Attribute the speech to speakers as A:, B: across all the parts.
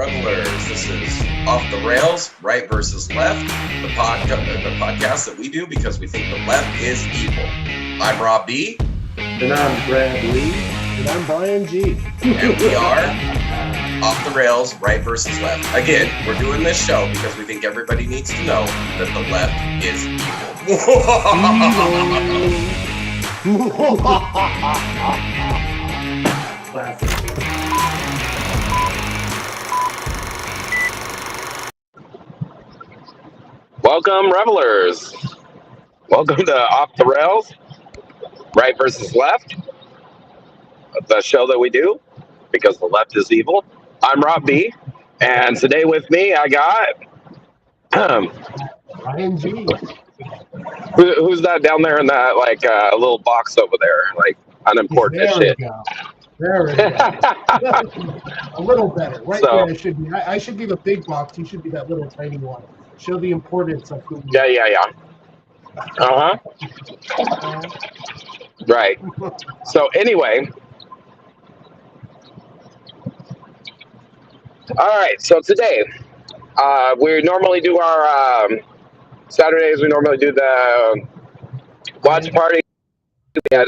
A: Revelers. This is Off the Rails, Right versus Left, the podcast that we do because we think the left is evil. I'm Rob B.
B: And I'm Brad Lee.
C: And I'm Brian G.
A: And we are Off the Rails, Right versus Left. Again, we're doing this show because we think everybody needs to know that the left is
B: Classic.
D: Welcome, Revelers. Welcome to Off the Rails, Right versus Left, the show that we do because the left is evil. I'm Rob B, and today with me I got
C: Brian G.
D: Who's that down there in that little box over there, like unimportant as shit.
C: There we go. A little better. Right
D: So,
C: where I should be. I should be the big box. You should be that little tiny one. Show the importance of who you
D: yeah. Right. So anyway, all right. So today, we normally do our Saturdays. We normally do the watch party. And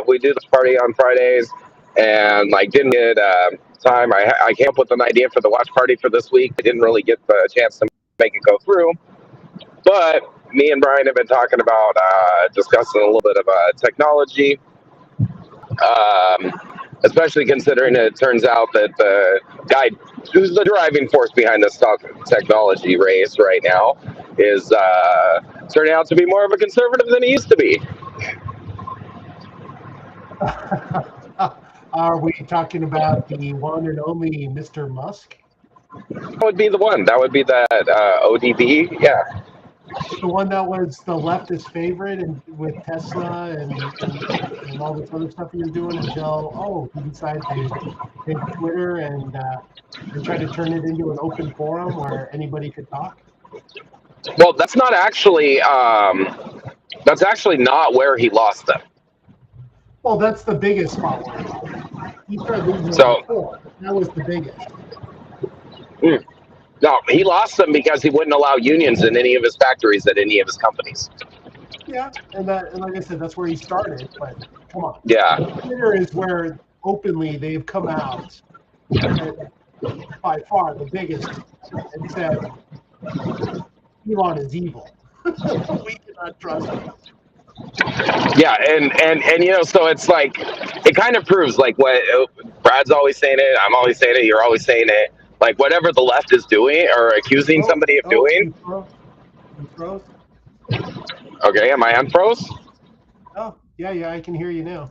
D: we do this party on Fridays, and didn't get time. I came up with an idea for the watch party for this week. I didn't really get the chance to make it go through, but me and Brian have been talking about discussing a little bit of technology, especially considering it turns out that the guy who's the driving force behind this technology race right now is turning out to be more of a conservative than he used to be.
C: Are we talking about the one and only Mr. Musk?
D: That would be the one. That would be that ODB. Yeah.
C: The one that was the leftist favorite and with Tesla and all this other stuff he was doing until, he decided to take Twitter and try to turn it into an open forum where anybody could talk?
D: Well, that's not actually, that's actually not where he lost them.
C: Well, that's the biggest spot. He started losing before. That was the biggest.
D: No, he lost them because he wouldn't allow unions in any of his factories at any of his companies.
C: Yeah, and like I said, that's where he started. But come on.
D: Yeah.
C: Twitter is where openly they've come out, by far the biggest, and said Elon is evil. We cannot trust him.
D: Yeah, and so it's like, it kind of proves what Brad's always saying it, I'm always saying it, you're always saying it, whatever the left is doing or accusing somebody of doing.
C: You froze?
D: Okay, am I unfroze?
C: Oh, yeah, I can hear you now.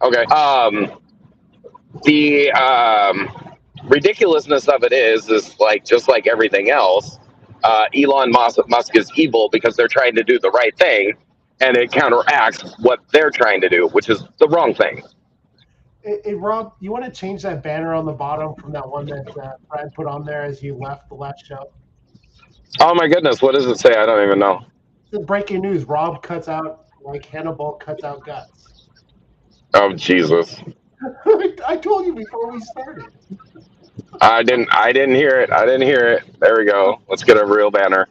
D: Okay. The ridiculousness of it is just like everything else. Elon Musk is evil because they're trying to do the right thing, and it counteracts what they're trying to do, which is the wrong thing.
C: Hey, Rob, you want to change that banner on the bottom from that one that Brad put on there as you left the last show?
D: Oh my goodness, what does it say? I don't even know.
C: The breaking news: Rob cuts out Hannibal cuts out guts.
D: Oh Jesus!
C: I told you before we started.
D: I didn't hear it. There we go. Let's get a real banner.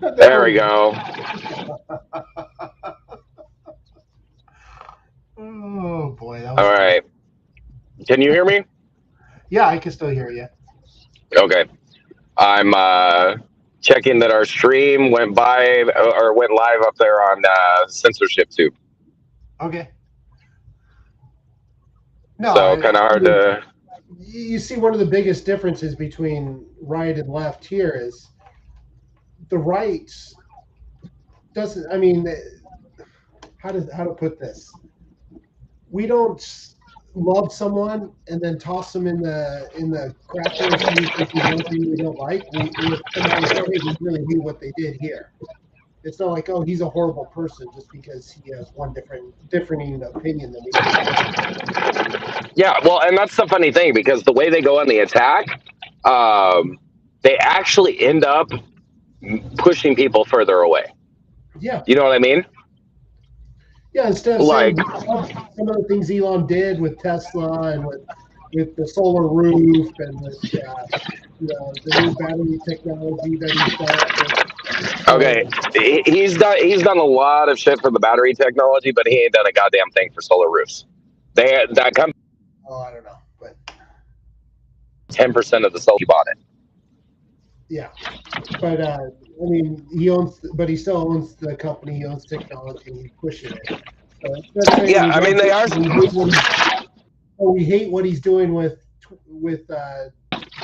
D: There we go.
C: Oh boy. All
D: right. Can you hear me?
C: Yeah, I can still hear you.
D: Okay. I'm checking that our stream went live up there on censorship too.
C: Okay. No.
D: So kind of hard to.
C: You see, one of the biggest differences between right and left here is the right doesn't. I mean, how to put this? We don't love someone and then toss them in the cracker if we don't like. We really do what they did here. It's not like, oh, he's a horrible person just because he has one different opinion than we do.
D: Yeah, well, and that's the funny thing, because the way they go on the attack, they actually end up pushing people further away.
C: Yeah.
D: You know what I mean?
C: Yeah, instead of saying some of the things Elon did with Tesla and with with the solar roof and with the new battery technology that he's got.
D: Okay, he's done a lot of shit for the battery technology, but he ain't done a goddamn thing for solar roofs. That company,
C: Oh, I don't know, but
D: 10% of the solar he bought it.
C: yeah, but I mean, he still owns the company. He owns technology. And he's pushing it. So
D: Yeah, I mean they are.
C: We hate what he's doing with.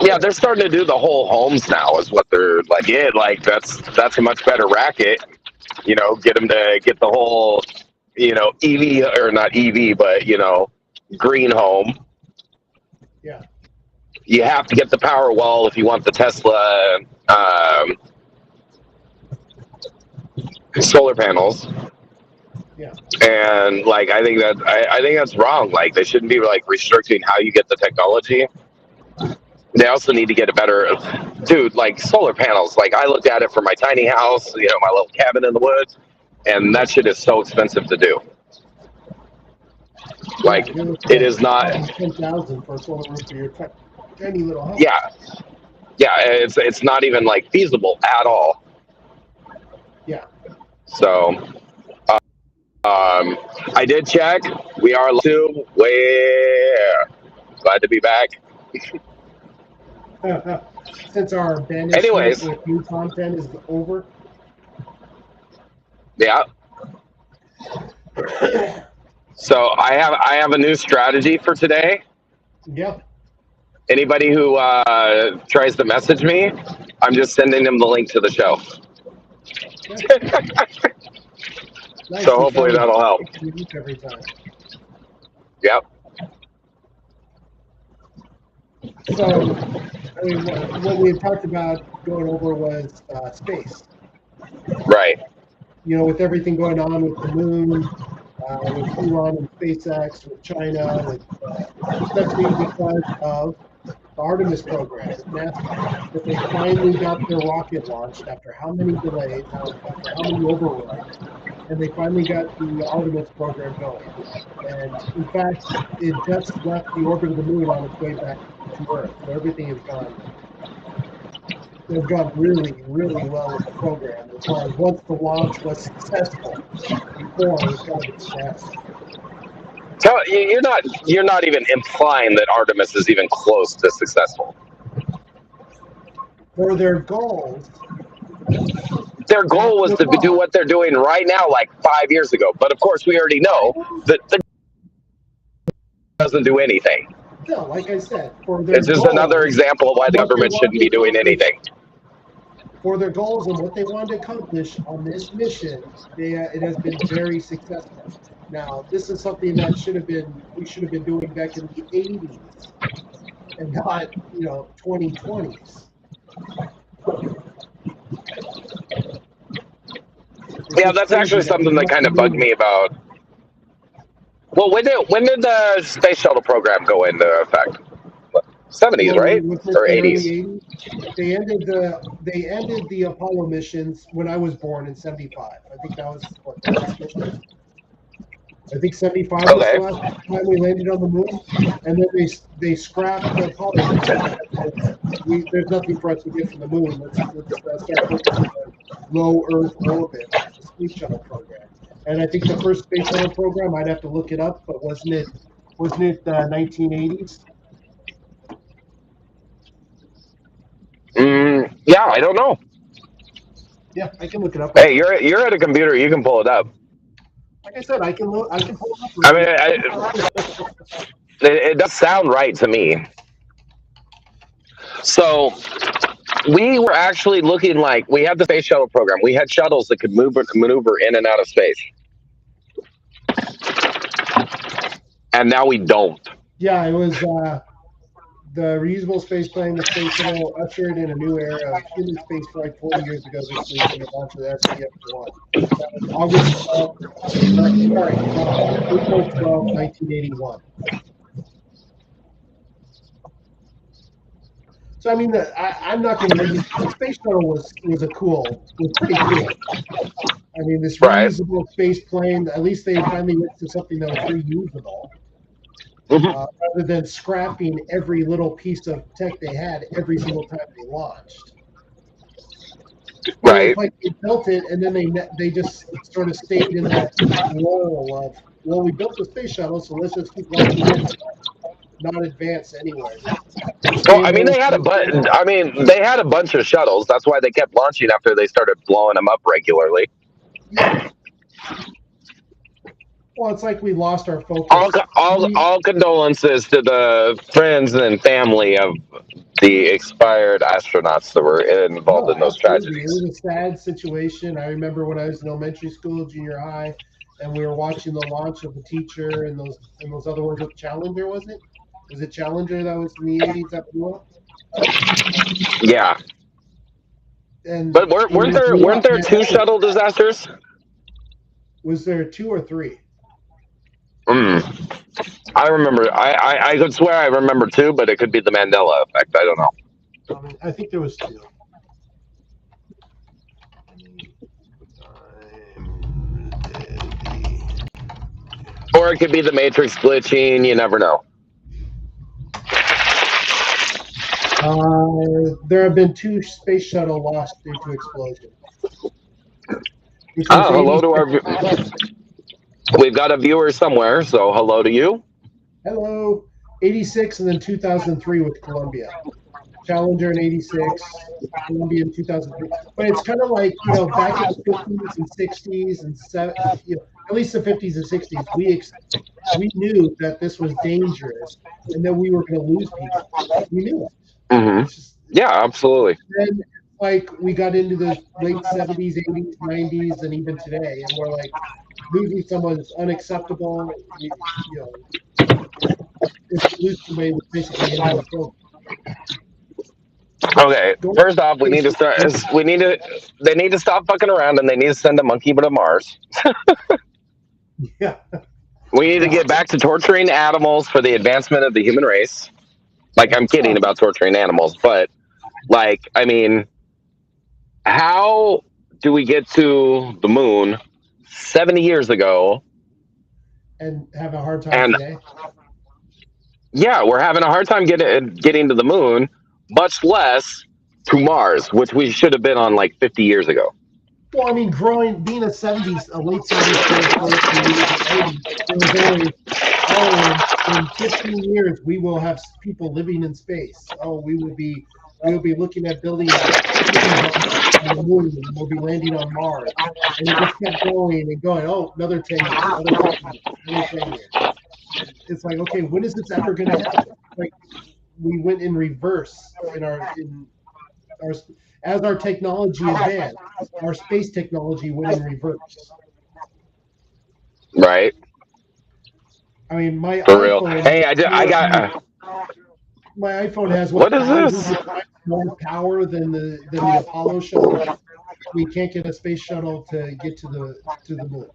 D: Yeah, they're starting to do the whole homes now. Is what they're like. Yeah, like that's a much better racket. Get them to get the whole, EV or not EV, but green home.
C: Yeah.
D: You have to get the power wall if you want the Tesla solar panels.
C: Yeah.
D: And I think that's wrong. Like they shouldn't be restricting how you get the technology. They also need to get a better, dude. Like solar panels. Like I looked at it for my tiny house, my little cabin in the woods, and that shit is so expensive to do. Like it is not.
C: 10,000 for a solar roof for your tiny little house.
D: Yeah, it's not even feasible at all.
C: Yeah.
D: So, I did check. We are to where. Glad to be back.
C: Since our banishment with new content is over.
D: Yeah. So I have a new strategy for today.
C: Yeah.
D: Anybody who tries to message me, I'm just sending them the link to the show.
C: Nice.
D: So hopefully that'll help.
C: Every time.
D: Yep.
C: So, I mean, what we had talked about going over was space.
D: Right.
C: With everything going on with the moon, with Elon and SpaceX, with China, especially because of the Artemis program with NASA, that they finally got their rocket launched after how many delays, after how many overruns, and they finally got the Artemis program going. And in fact, it just left the orbit of the moon on its way back to Earth. So everything has gone. They've gone really, really well with the program as far as once the launch was successful before it got its test.
D: So you're not even implying that Artemis is even close to successful.
C: For their goals.
D: Their goal was to do what they're doing right now, 5 years ago. But of course, we already know that the doesn't do anything.
C: No, like I said, for their
D: it's just
C: goals,
D: another example of why the government shouldn't be doing anything.
C: For their goals and what they wanted to accomplish on this mission, it has been very successful. Now, this is something that we should have been doing back in the 80s and not, 2020s.
D: Yeah, that's actually something that kind of bugged me about. Well, when did the space shuttle program go into effect? 70s, right? Or 80s?
C: They ended the Apollo missions when I was born in 75. I think that was the last mission. I think 75 was the last time we landed on the moon, and then they scrapped the Apollo mission. There's nothing for us to get from the moon. Let's start focusing on low Earth orbit, the space shuttle program. And I think the first space shuttle program, I'd have to look it up, but wasn't it 1980s?
D: Yeah, I don't know.
C: Yeah, I can look it up.
D: Hey, you're at a computer. You can pull it up.
C: Like I said, I can pull it up.
D: I mean, it does sound right to me. So we were actually looking we had the space shuttle program. We had shuttles that could maneuver in and out of space. And now we don't.
C: Yeah, it was the reusable space plane, the space shuttle, ushered in a new era of human space flight 40 years ago this week in the launch of the STF-1. That was April 12, 1981. So I mean, I'm not going to argue. The space shuttle was pretty cool. I mean, this reusable space plane. At least they finally went to something that was reusable. rather than scrapping every little piece of tech they had every single time they launched.
D: Right.
C: It's like they built it, and then they just sort of stayed in that role of, well, we built the space shuttle, so let's just keep launching it, not advance anywhere.
D: Well, I mean, they had a bunch of shuttles. That's why they kept launching after they started blowing them up regularly.
C: Yeah. Well, it's like we lost our focus.
D: All condolences to the friends and family of the expired astronauts that were involved in those
C: Absolutely.
D: tragedies.
C: It was a sad situation. I remember when I was in elementary school, junior high, and we were watching the launch of the Teacher and those other ones with Challenger, wasn't it? Was it Challenger that was in the 80s that blew up?
D: Yeah.
C: And
D: But weren't there two shuttle disasters?
C: Was there 2 or 3?
D: I remember. I could swear I remember 2, but it could be the Mandela effect. I don't know.
C: I think there was 2.
D: Or it could be the Matrix glitching. You never know.
C: There have been 2 space shuttle lost due to explosion.
D: Hello to our. We've got a viewer somewhere, so hello to you.
C: Hello. 86 and then 2003 with Columbia. Challenger in 86, Columbia in 2003. But it's kind of like, back in the 50s and 60s and at least the 50s and 60s, we knew that this was dangerous and that we were going to lose people. We knew it.
D: Mm-hmm. Yeah, absolutely.
C: And like we got into the late 70s, 80s, 90s, and even today, and we're like, losing someone is unacceptable. If you lose somebody, it's basically ending the program.
D: Okay, first off, they need to stop fucking around, and they need to send a monkey to Mars.
C: Yeah.
D: We need to get back to torturing animals for the advancement of the human race. Like, I'm kidding about torturing animals, but, like, I mean, how do we get to the moon 70 years ago
C: and have a hard time today?
D: Yeah, we're having a hard time getting to the moon, much less to Mars, which we should have been on like 50 years ago.
C: Well, I mean, being a late 70s, it was always, in 15 years, we will have people living in space. Oh, we will be looking at building on the moon, and we'll be landing on Mars. And it just kept going and going. Oh, another 10 years, another 10 years. It's like, okay, when is this ever going to happen? Like, we went in reverse as our technology advanced, our space technology went in reverse.
D: Right.
C: I mean, my
D: For real.
C: iPhone.
D: Hey, I got.
C: My iPhone has
D: what is this?
C: More power than the Apollo shuttle. We can't get a space shuttle to get to the moon.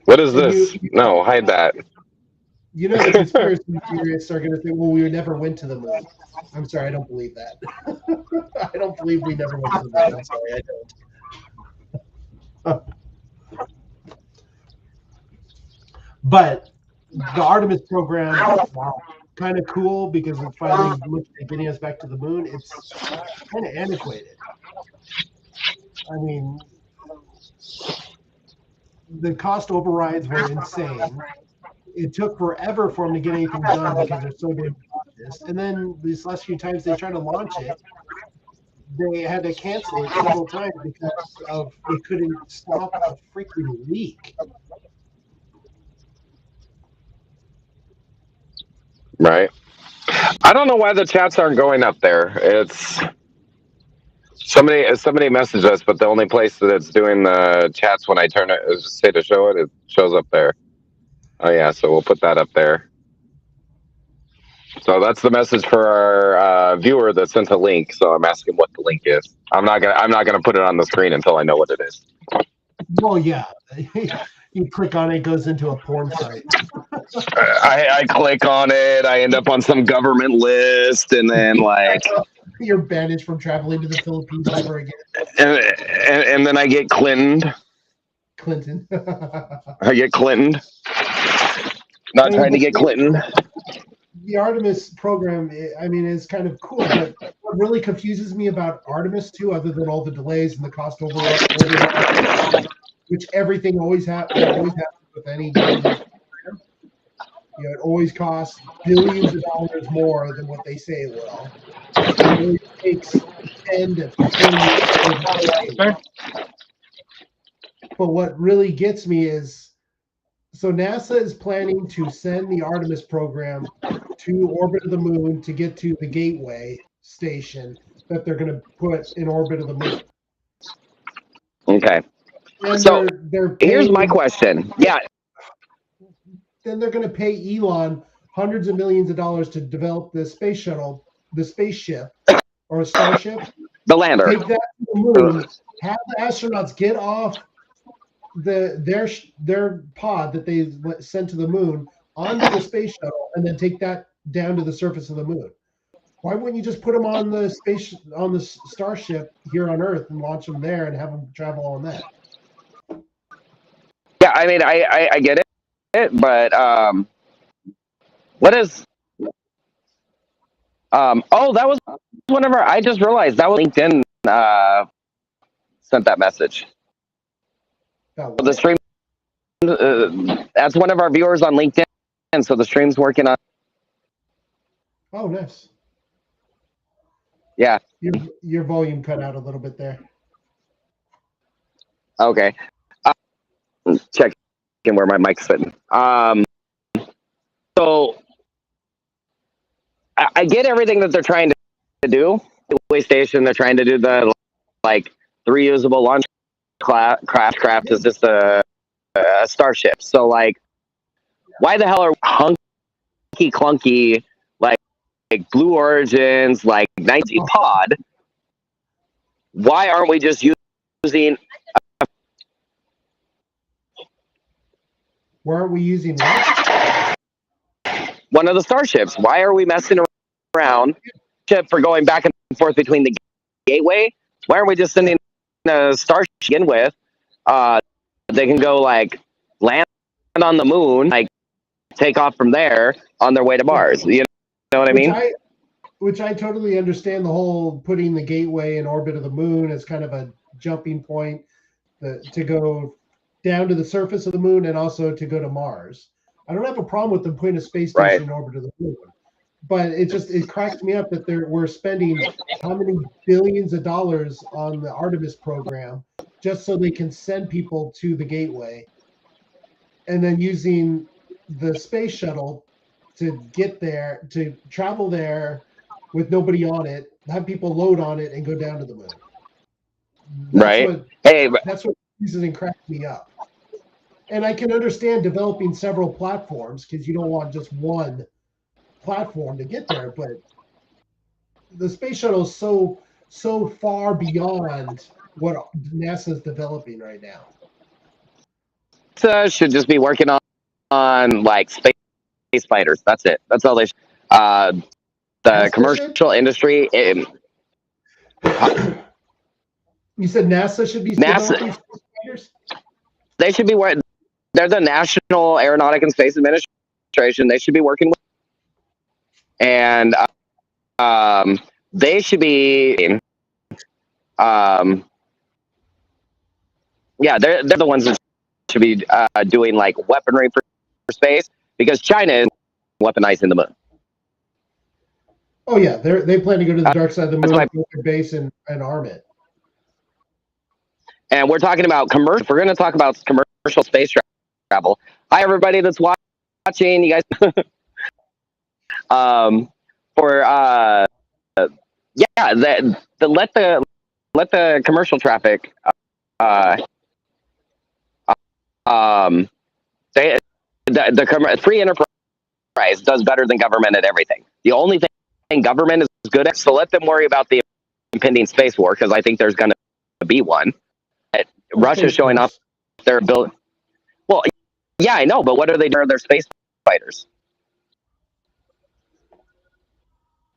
D: What is this? No, hide that.
C: The conspiracy theorists are going to say, well, we never went to the moon. I'm sorry, I don't believe that. I don't believe we never went to the moon. I'm sorry, I don't. But the Artemis program, wow, kind of cool because it finally looks at getting us back to the moon. It's kind of antiquated. I mean, the cost overrides were insane. It took forever for them to get anything done because they're so damn cautious. And then these last few times they tried to launch it, they had to cancel it several times because they couldn't stop a freaking leak.
D: Right. I don't know why the chats aren't going up there. It's somebody messaged us, but the only place that it's doing the chats when I turn it is say to show it, it shows up there. Oh yeah, so we'll put that up there. So that's the message for our viewer that sent a link. So I'm asking what the link is. I'm not gonna put it on the screen until I know what it is.
C: Well, yeah. You click on it, it goes into a porn site.
D: I click on it, I end up on some government list, and then like
C: you're banished from traveling to the Philippines ever again.
D: And then I get Clintoned.
C: Clinton.
D: I get Clintoned. Not trying to get Clinton.
C: The Artemis program, I mean, is kind of cool, but what really confuses me about Artemis too, other than all the delays and the cost overrun, which everything always happens with any government program. You know, it always costs billions of dollars more than what they say it will. It always takes 10 to 20 years. But what really gets me is, so NASA is planning to send the Artemis program to orbit of the moon to get to the Gateway station that they're going to put in orbit of the moon.
D: Okay.
C: And
D: So
C: they're
D: here's my question. Yeah.
C: Then they're going to pay Elon hundreds of millions of dollars to develop the space shuttle, the spaceship, or a starship.
D: The lander.
C: Take that to the moon, have the astronauts get off their pod that they sent to the moon onto the space shuttle, and then take that down to the surface of the moon. Why wouldn't you just put them on the starship here on Earth and launch them there and have them travel on that?
D: Yeah, I mean, I get it, but what is? Oh, that was whenever I just realized that was LinkedIn sent that message. The stream. That's one of our viewers on LinkedIn, so the stream's working on.
C: Oh, nice.
D: Yeah.
C: Your volume cut out a little bit there.
D: Okay. Checking where my mic's sitting. So I get everything that they're trying to do. The way station, they're trying to do the the reusable launch craft is just a starship. So why the hell are hunky clunky like Blue Origins 19 pod? Why aren't we just using?
C: Why aren't we using what?
D: One of the starships? Why are we messing around for going back and forth between the gateway? Why aren't we just sending a starship to begin with? They can go land on the moon, take off from there on their way to Mars. You know what I mean?
C: Which I totally understand, the whole putting the gateway in orbit of the moon as kind of a jumping point to go down to the surface of the moon and also to go to Mars. I don't have a problem with them putting a space station in orbit of the moon, but it cracks me up that we're spending how many billions of dollars on the Artemis program just so they can send people to the gateway, and then using the space shuttle to get there, to travel there with nobody on it, have people load on it and go down to the moon. That's what uses and cracks me up. And I can understand developing several platforms because you don't want just one platform to get there, but the space shuttle is so far beyond what NASA is developing right now.
D: Should just be working on space fighters. That's it. That's all they should. The commercial industry.
C: You said NASA should be developing space fighters?
D: They should be working. They're the National Aeronautic and Space Administration. They should be working with, and they should be. They're the ones that should be doing weaponry for space, because China is weaponizing the moon.
C: Oh yeah, they plan to go to the dark side of the moon, build their base and arm it.
D: And we're talking about commercial. We're going to talk about commercial space travel. Hi, everybody that's watching. You guys. Let the commercial traffic. Free enterprise does better than government at everything. The only thing government is good at. So let them worry about the impending space war, because I think there's going to be one. Russia's showing off their ability. Well, yeah, I know, but what are they doing? They're space fighters.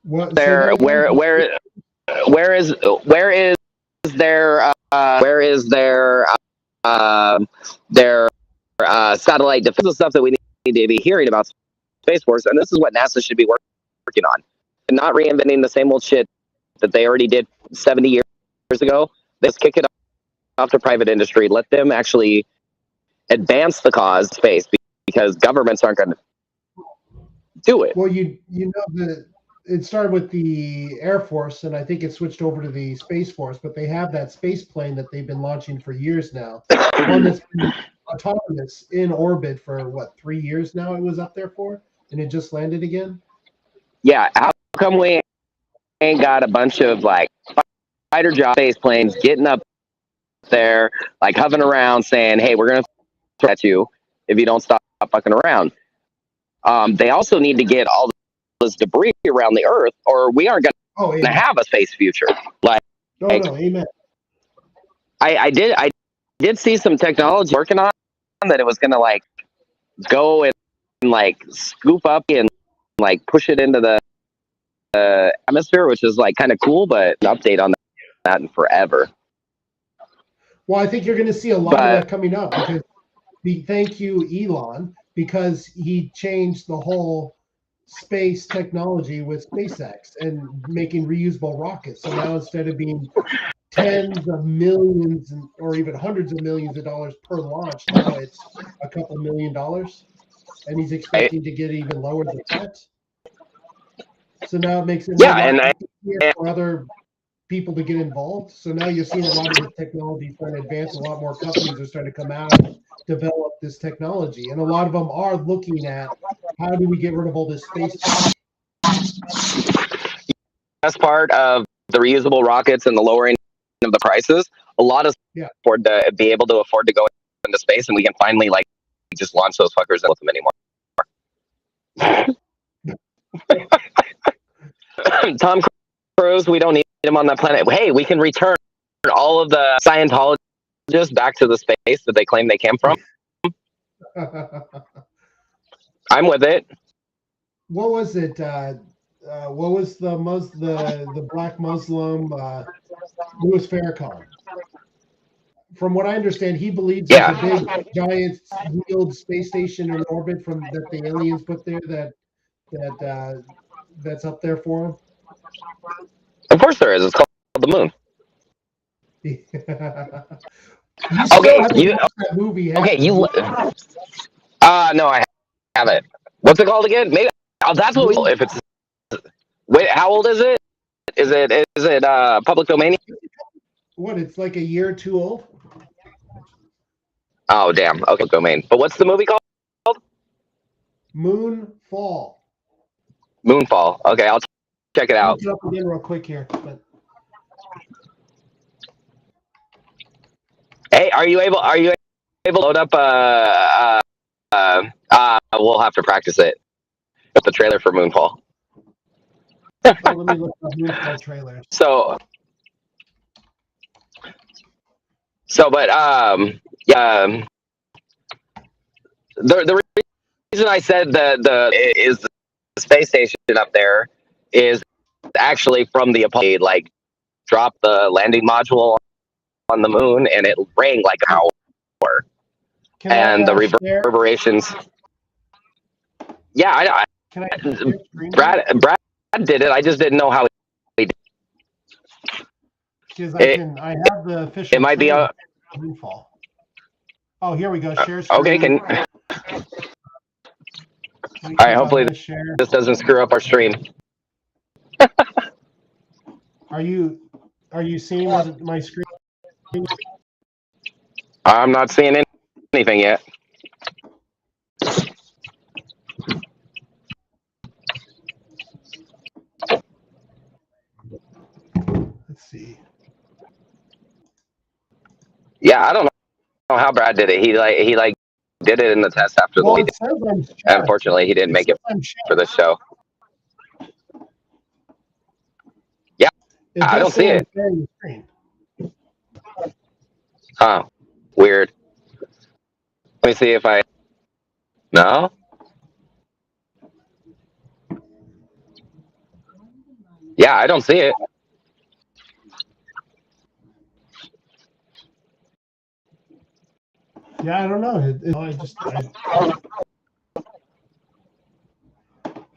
D: Where is their satellite defense stuff that we need need to be hearing about Space Force, and this is what NASA should be working on, and not reinventing the same old shit that they already did 70 years ago. Let's kick it off to private industry. Let them actually advance the cause of space, because governments aren't going to do it.
C: Well, you know it started with the Air Force, and I think it switched over to the Space Force. But they have that space plane that they've been launching for years now. One that's been autonomous in orbit for what, 3 years now? It was up there for, and it just landed again.
D: Yeah, how come we ain't got a bunch of like fighter jet space planes getting up there, like hovering around, saying, "Hey, we're gonna throw at you if you don't stop fucking around." They also need to get all this debris around the Earth, or we aren't going to have a space future. Like,
C: no, amen.
D: I did see some technology working on that it was going to like go and like scoop up and like push it into the atmosphere, which is like kind of cool, but an update on that in forever.
C: Well, I think you're going to see a lot of that coming up, because thank you, Elon, because he changed the whole space technology with SpaceX and making reusable rockets. So now instead of being tens of millions or even hundreds of millions of dollars per launch, now it's a couple $1 million, and he's expecting to get even lower than that. So now it makes it easier for other people to get involved. So now you're seeing a lot of the technology starting to advance. A lot more companies are starting to come out and develop this technology, and a lot of them are looking at how do we get rid of all this space.
D: That's part of the reusable rockets and the lowering of the prices. A lot of afford to be able to afford to go into space, and we can finally like just launch those fuckers and with them anymore. Tom Cruise, we don't need him on that planet. Hey, we can return all of the Scientologists back to the space that they claim they came from. I'm with it.
C: What was it? What was the black Muslim Louis Farrakhan? From what I understand, he believes there's a big, giant, wheeled space station in orbit that the aliens put there that's up there for him.
D: Of course there is. It's called the moon.
C: That movie.
D: No, I haven't. What's it called again? Maybe. Oh, that's what we. If it's. Wait, how old is it? Is it public domain?
C: What? It's like a year or two old.
D: Oh damn. Okay, domain. But what's the movie called?
C: Moonfall.
D: Moonfall. Okay, I'll check it out.
C: Look it up again real quick here.
D: Hey, are you able to load up we'll have to practice it. The trailer for Moonfall.
C: Let me look at the Moonfall trailer.
D: But the reason I said the space station up there is actually from the Apollo, like dropped the landing module on the moon, and it rang like an hour. And the reverberations. Yeah, Brad did it. I just didn't know how he did.
C: Because I have the official.
D: It might be a
C: Moonfall. Oh, here we go. Share screen.
D: Okay, all right, hopefully this doesn't screw up our stream.
C: Are you seeing my screen?
D: I'm not seeing anything yet.
C: Let's see.
D: Yeah, I don't know how Brad did it. He did it in the test after the week. Unfortunately, he didn't make it for the show. Yeah, I don't see it. Oh, weird. Let me see if I. No. Yeah, I don't see it.
C: Yeah, I don't know.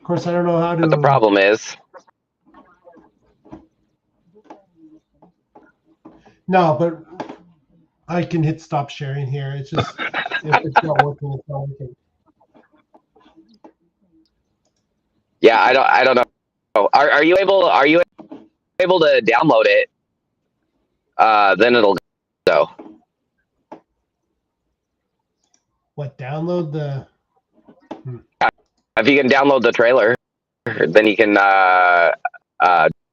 C: course, I don't know how to.
D: But the problem is,
C: No, but I can hit stop sharing here. It's just if it's not working, it's not working.
D: yeah, I don't know. Are you able to download it? Then it'll go.
C: What, download the?
D: If you can download the trailer, then you can
C: Well,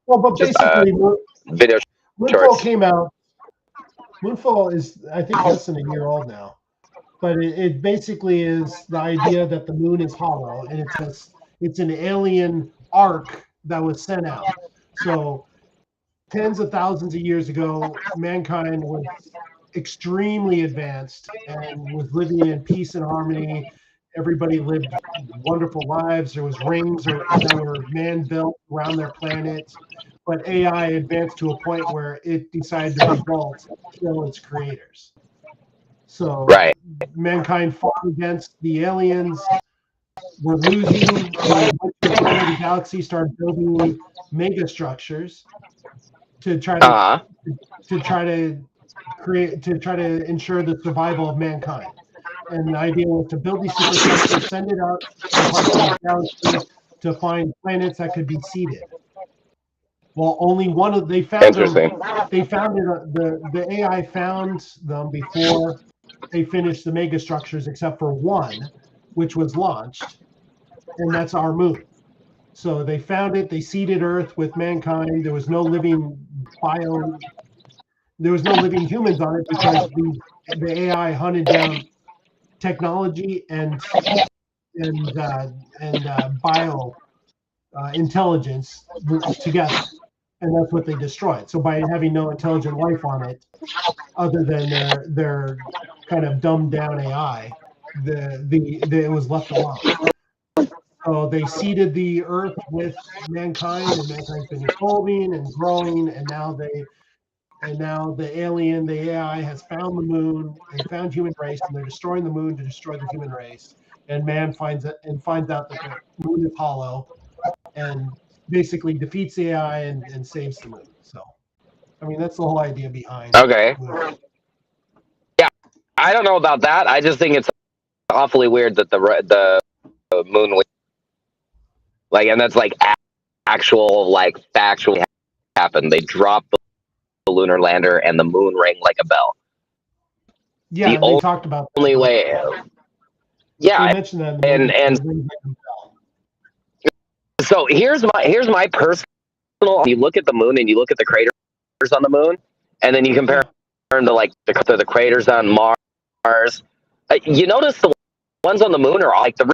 C: but
D: just
C: basically,
D: video
C: Moonfall
D: shorts.
C: came out. Moonfall is, I think, less than a year old now. But it basically is the idea that the moon is hollow, and it's an alien ark that was sent out. So tens of thousands of years ago, mankind was extremely advanced and was living in peace and harmony. Everybody lived wonderful lives. There was rings that were man-built around their planet. But AI advanced to a point where it decided to revolt and kill its creators. So
D: Right.
C: mankind fought against the aliens. We're losing. We went to the center of the galaxy, started building mega structures to try to ensure the survival of mankind. And the idea was to build these superstructures, send it out to parts of the galaxy to find planets that could be seeded. Well, only one of they found them. They found it. The AI found them before they finished the mega structures, except for one, which was launched, and that's our moon. So they found it. They seeded Earth with mankind. There was no living There was no living humans on it because the AI hunted down technology and bio intelligence together, and that's what they destroyed. So by having no intelligent life on it, other than their kind of dumbed down AI, it was left alone. So they seeded the Earth with mankind, and mankind's been evolving and growing, and now the AI has found the moon and found human race, and they're destroying the moon to destroy the human race. And man finds out that the moon is hollow, and basically defeats the AI and saves the moon. So, I mean, that's the whole idea behind.
D: Okay.
C: Moon.
D: Yeah, I don't know about that. I just think it's awfully weird that the moon, like, and that's like actual, like, factual happened. They dropped the lunar lander and the moon rang like a bell.
C: Yeah, they talked about that.
D: Only way. Yeah,
C: they mentioned that in the
D: and so here's my personal. You look at the moon and you look at the craters on the moon, and then you compare them to like the craters on Mars. You notice the ones on the moon are like the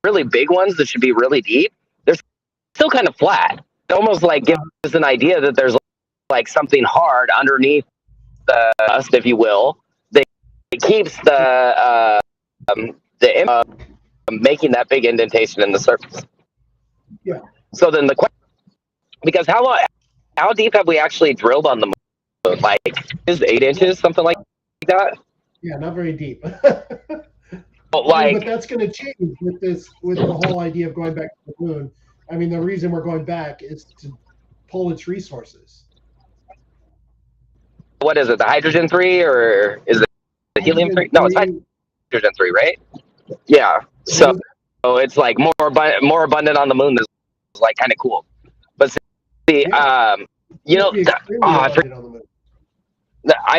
D: really big ones that should be really deep. They're still kind of flat. It almost like gives an idea that there's like something hard underneath the dust, if you will. It keeps the making that big indentation in the surface.
C: Yeah.
D: So then the question, because how deep have we actually drilled on the moon? Like, is 8 inches, something like that?
C: Yeah, not very deep.
D: But like,
C: but that's going to change with the whole idea of going back to the moon. I mean, the reason we're going back is to pull its resources.
D: what is it? The hydrogen 3 or is it the helium 3? No, it's hydrogen 3, right? Yeah. So it's like more abundant on the moon. Is like kind of cool. But see, you know, I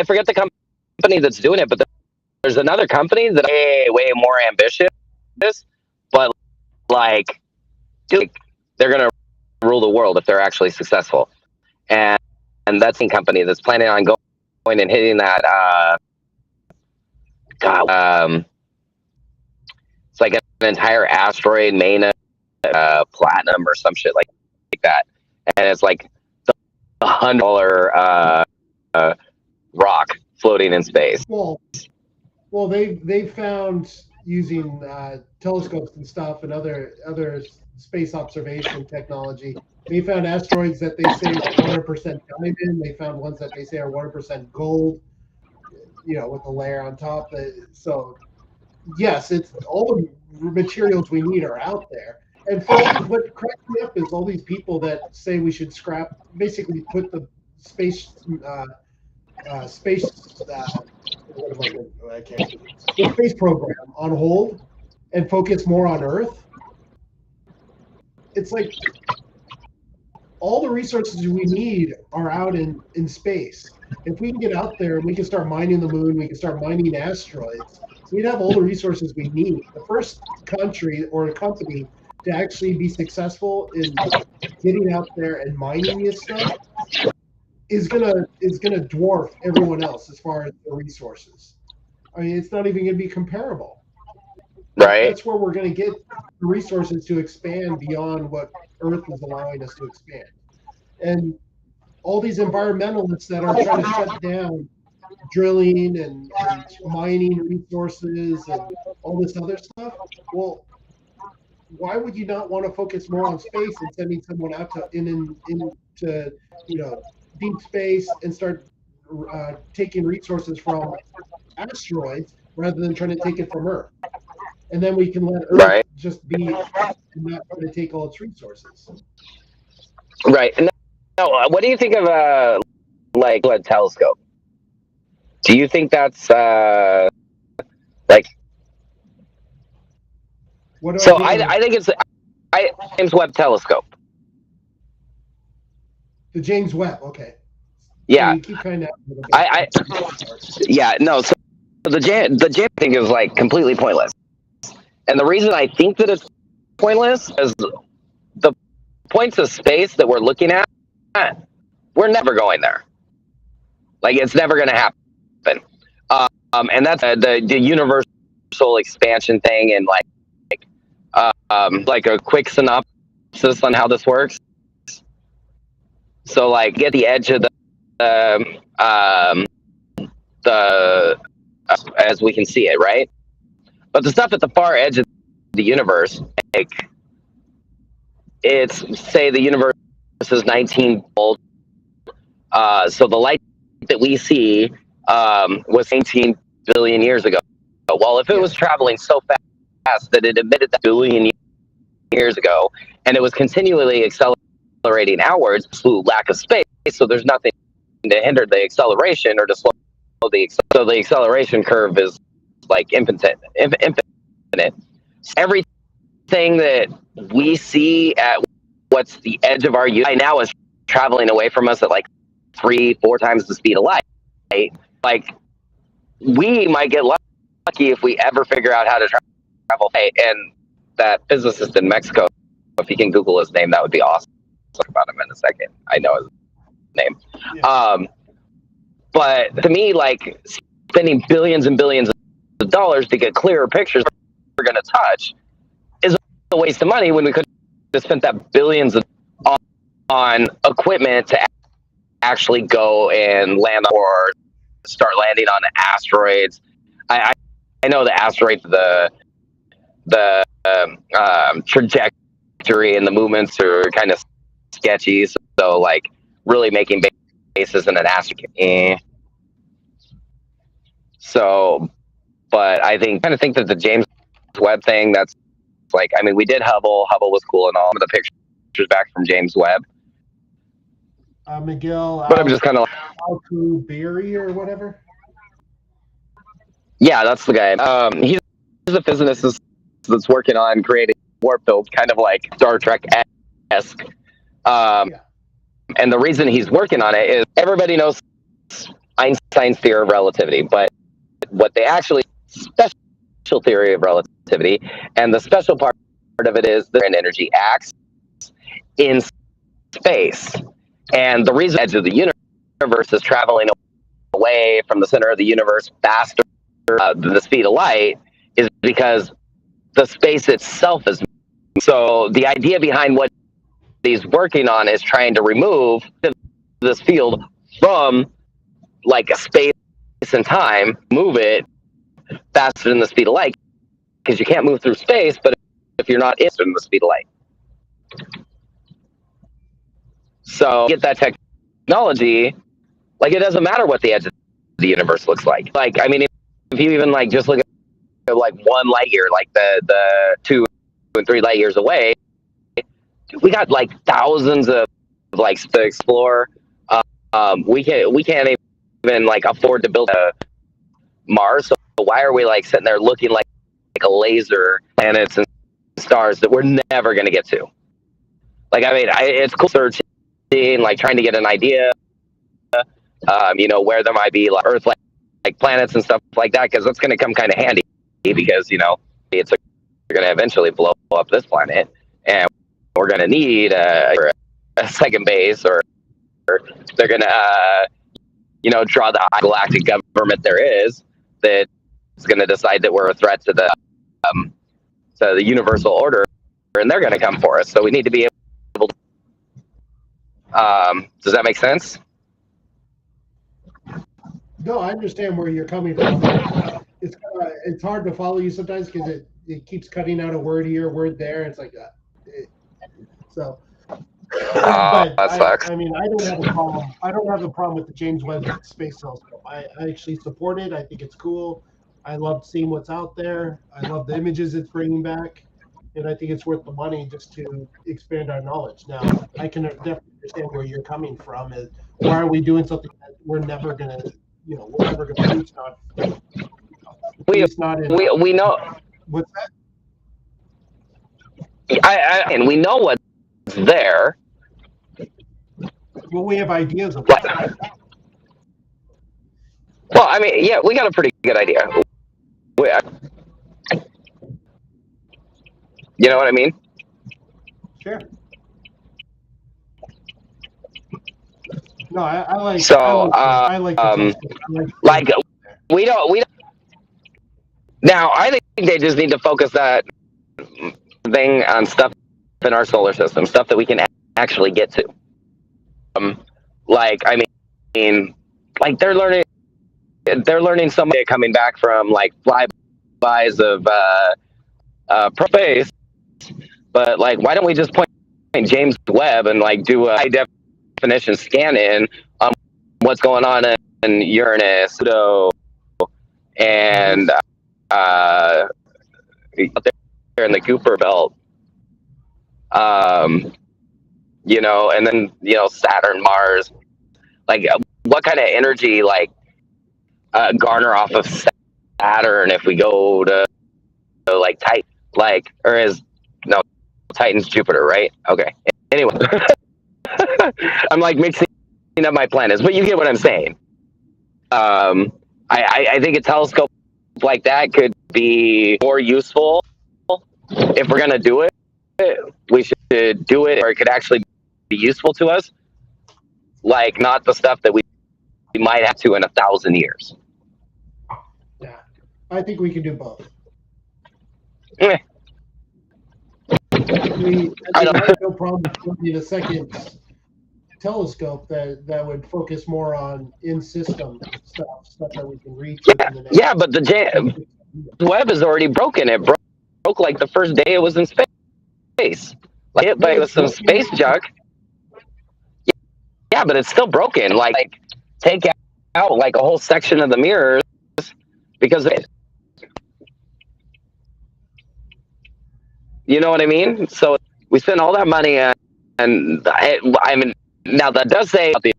D: forget the company that's doing it, but there's another company that way more ambitious, but like, dude, they're gonna rule the world if they're actually successful, and that's a company that's planning on going and hitting that. It's like an entire asteroid main platinum or some shit like that, and it's like the $100 rock floating in space.
C: Well, they found using telescopes and stuff and other space observation technology. They found asteroids that they say are 100% diamond. They found ones that they say are 100% gold. You know, with a layer on top. So yes, it's all the materials we need are out there. And for all, what cracks me up is all these people that say we should scrap, basically put the space, space, what am I going? I can't. The space program on hold and focus more on Earth. It's like all the resources we need are out in space. If we can get out there and we can start mining the moon, we can start mining asteroids, we'd have all the resources we need. The first country or a company to actually be successful in getting out there and mining this stuff is gonna dwarf everyone else as far as the resources. I mean, it's not even gonna be comparable.
D: Right.
C: That's where we're gonna get the resources to expand beyond what Earth is allowing us to expand. And all these environmentalists that are trying to shut down drilling and mining resources and all this other stuff, well, why would you not want to focus more on space and sending someone out to into deep space and start taking resources from asteroids rather than trying to take it from Earth? And then we can let Earth just be and not try to take all its resources.
D: Right. Now, what do you think of like a telescope? Do you think that's like?
C: What do
D: So
C: I do?
D: I think it's James Webb Telescope.
C: The James Webb, okay.
D: Yeah.
C: You keep kind of.
D: Yeah. No. So the James thing is like completely pointless, and the reason I think that it's pointless is the points of space that we're looking at. We're never going there. Like it's never going to happen. And that's the universal expansion thing, and like a quick synopsis on how this works. So like get the edge of the as we can see it, right? But the stuff at the far edge of the universe, like it's say the universe is 19 volt. So the light that we see was 18 billion years ago. Well, if it was traveling so fast that it emitted that billion years ago, and it was continually accelerating outwards through lack of space, so there's nothing to hinder the acceleration or to slow so the acceleration curve is like infinite. Everything that we see at what's the edge of our universe right now is traveling away from us at like 3-4 times the speed of light. Like we might get lucky if we ever figure out how to travel. And that physicist in Mexico, if you can Google his name, that would be awesome. I'll talk about him in a second. I know his name. Yeah. But to me, like spending billions and billions of dollars to get clearer pictures we're going to touch is a waste of money when we could have spent that billions on equipment to actually go and land or start landing on asteroids. I know the asteroids, the trajectory and the movements are kind of sketchy. So like really making bases in an asteroid. So, but I kind of think that the James Webb thing, that's like, I mean, we did Hubble. Hubble was cool and all of the pictures back from James Webb.
C: Miguel,
D: but I'm just kind of
C: Alcubierre or whatever.
D: Yeah, that's the guy. He's a physicist that's working on creating warp fields, kind of like Star Trek-esque. And the reason he's working on it is everybody knows Einstein's theory of relativity, but what they actually special theory of relativity, and the special part of it is that energy acts in space. And the reason the edge of the universe is traveling away from the center of the universe faster than the speed of light is because the space itself is moving. So the idea behind what he's working on is trying to remove this field from like a space and time, move it faster than the speed of light, because you can't move through space, but if you're not in the speed of light. So get that technology, like it doesn't matter what the edge of the universe looks like. Like, I mean, if you even like just look at like 1 light year, like the 2 and 3 light years away, we got like thousands of like to explore. We can't even like afford to build a Mars. So why are we like sitting there looking like a laser planets and stars that we're never going to get to? Like, I mean, it's cool searching, like trying to get an idea, where there might be like Earth like planets and stuff like that, because that's going to come kind of handy because it's going to eventually blow up this planet, and we're going to need a second base, or they're going to draw the galactic government there is that is going to decide that we're a threat to the universal order, and they're going to come for us. So we need to be able to. Does that make sense?
C: No, I understand where you're coming from. It's hard to follow you sometimes because it keeps cutting out a word here, a word there. It's like so. But
D: that sucks.
C: I mean, I don't have a problem. I don't have a problem with the James Webb Space Telescope. I actually support it. I think it's cool. I love seeing what's out there. I love the images it's bringing back, and I think it's worth the money just to expand our knowledge. Now, I can definitely understand where you're coming from. Is why are we doing something that we're never gonna, we're never gonna reach?
D: We know.
C: What's that?
D: And we know what's there.
C: Well, we have ideas of
D: Well, I mean, yeah, we got a pretty good idea. You know what I mean?
C: Sure. No, I like.
D: So,
C: I like the telescope.
D: like we don't. Now, I think they just need to focus that thing on stuff in our solar system, stuff that we can actually get to. Like, I mean, like they're learning somebody coming back from like flybys of space, but like, why don't we just point James Webb and like do a high definition scan in on what's going on in Uranus, Pluto, and out there in the Cooper Belt, and then Saturn, Mars, like what kind of energy like garner off of Saturn if we go to like Titan, Titan's Jupiter, right? Okay. Anyway, I'm like mixing up my planets, but you get what I'm saying. I think a telescope like that could be more useful if we're gonna do it. We should do it, or it could actually be useful to us. Like not the stuff that we might have to in 1,000 years.
C: Yeah, I think we can do both. I have no problem with a second telescope that would focus more on in-system stuff that we can reach.
D: Yeah, but the Webb is already broken. It broke like the first day it was in space. Like hit by some space junk. Yeah, but it's still broken. Like take out like a whole section of the mirrors because you know what I mean? So we spent all that money and I mean, now that does say about the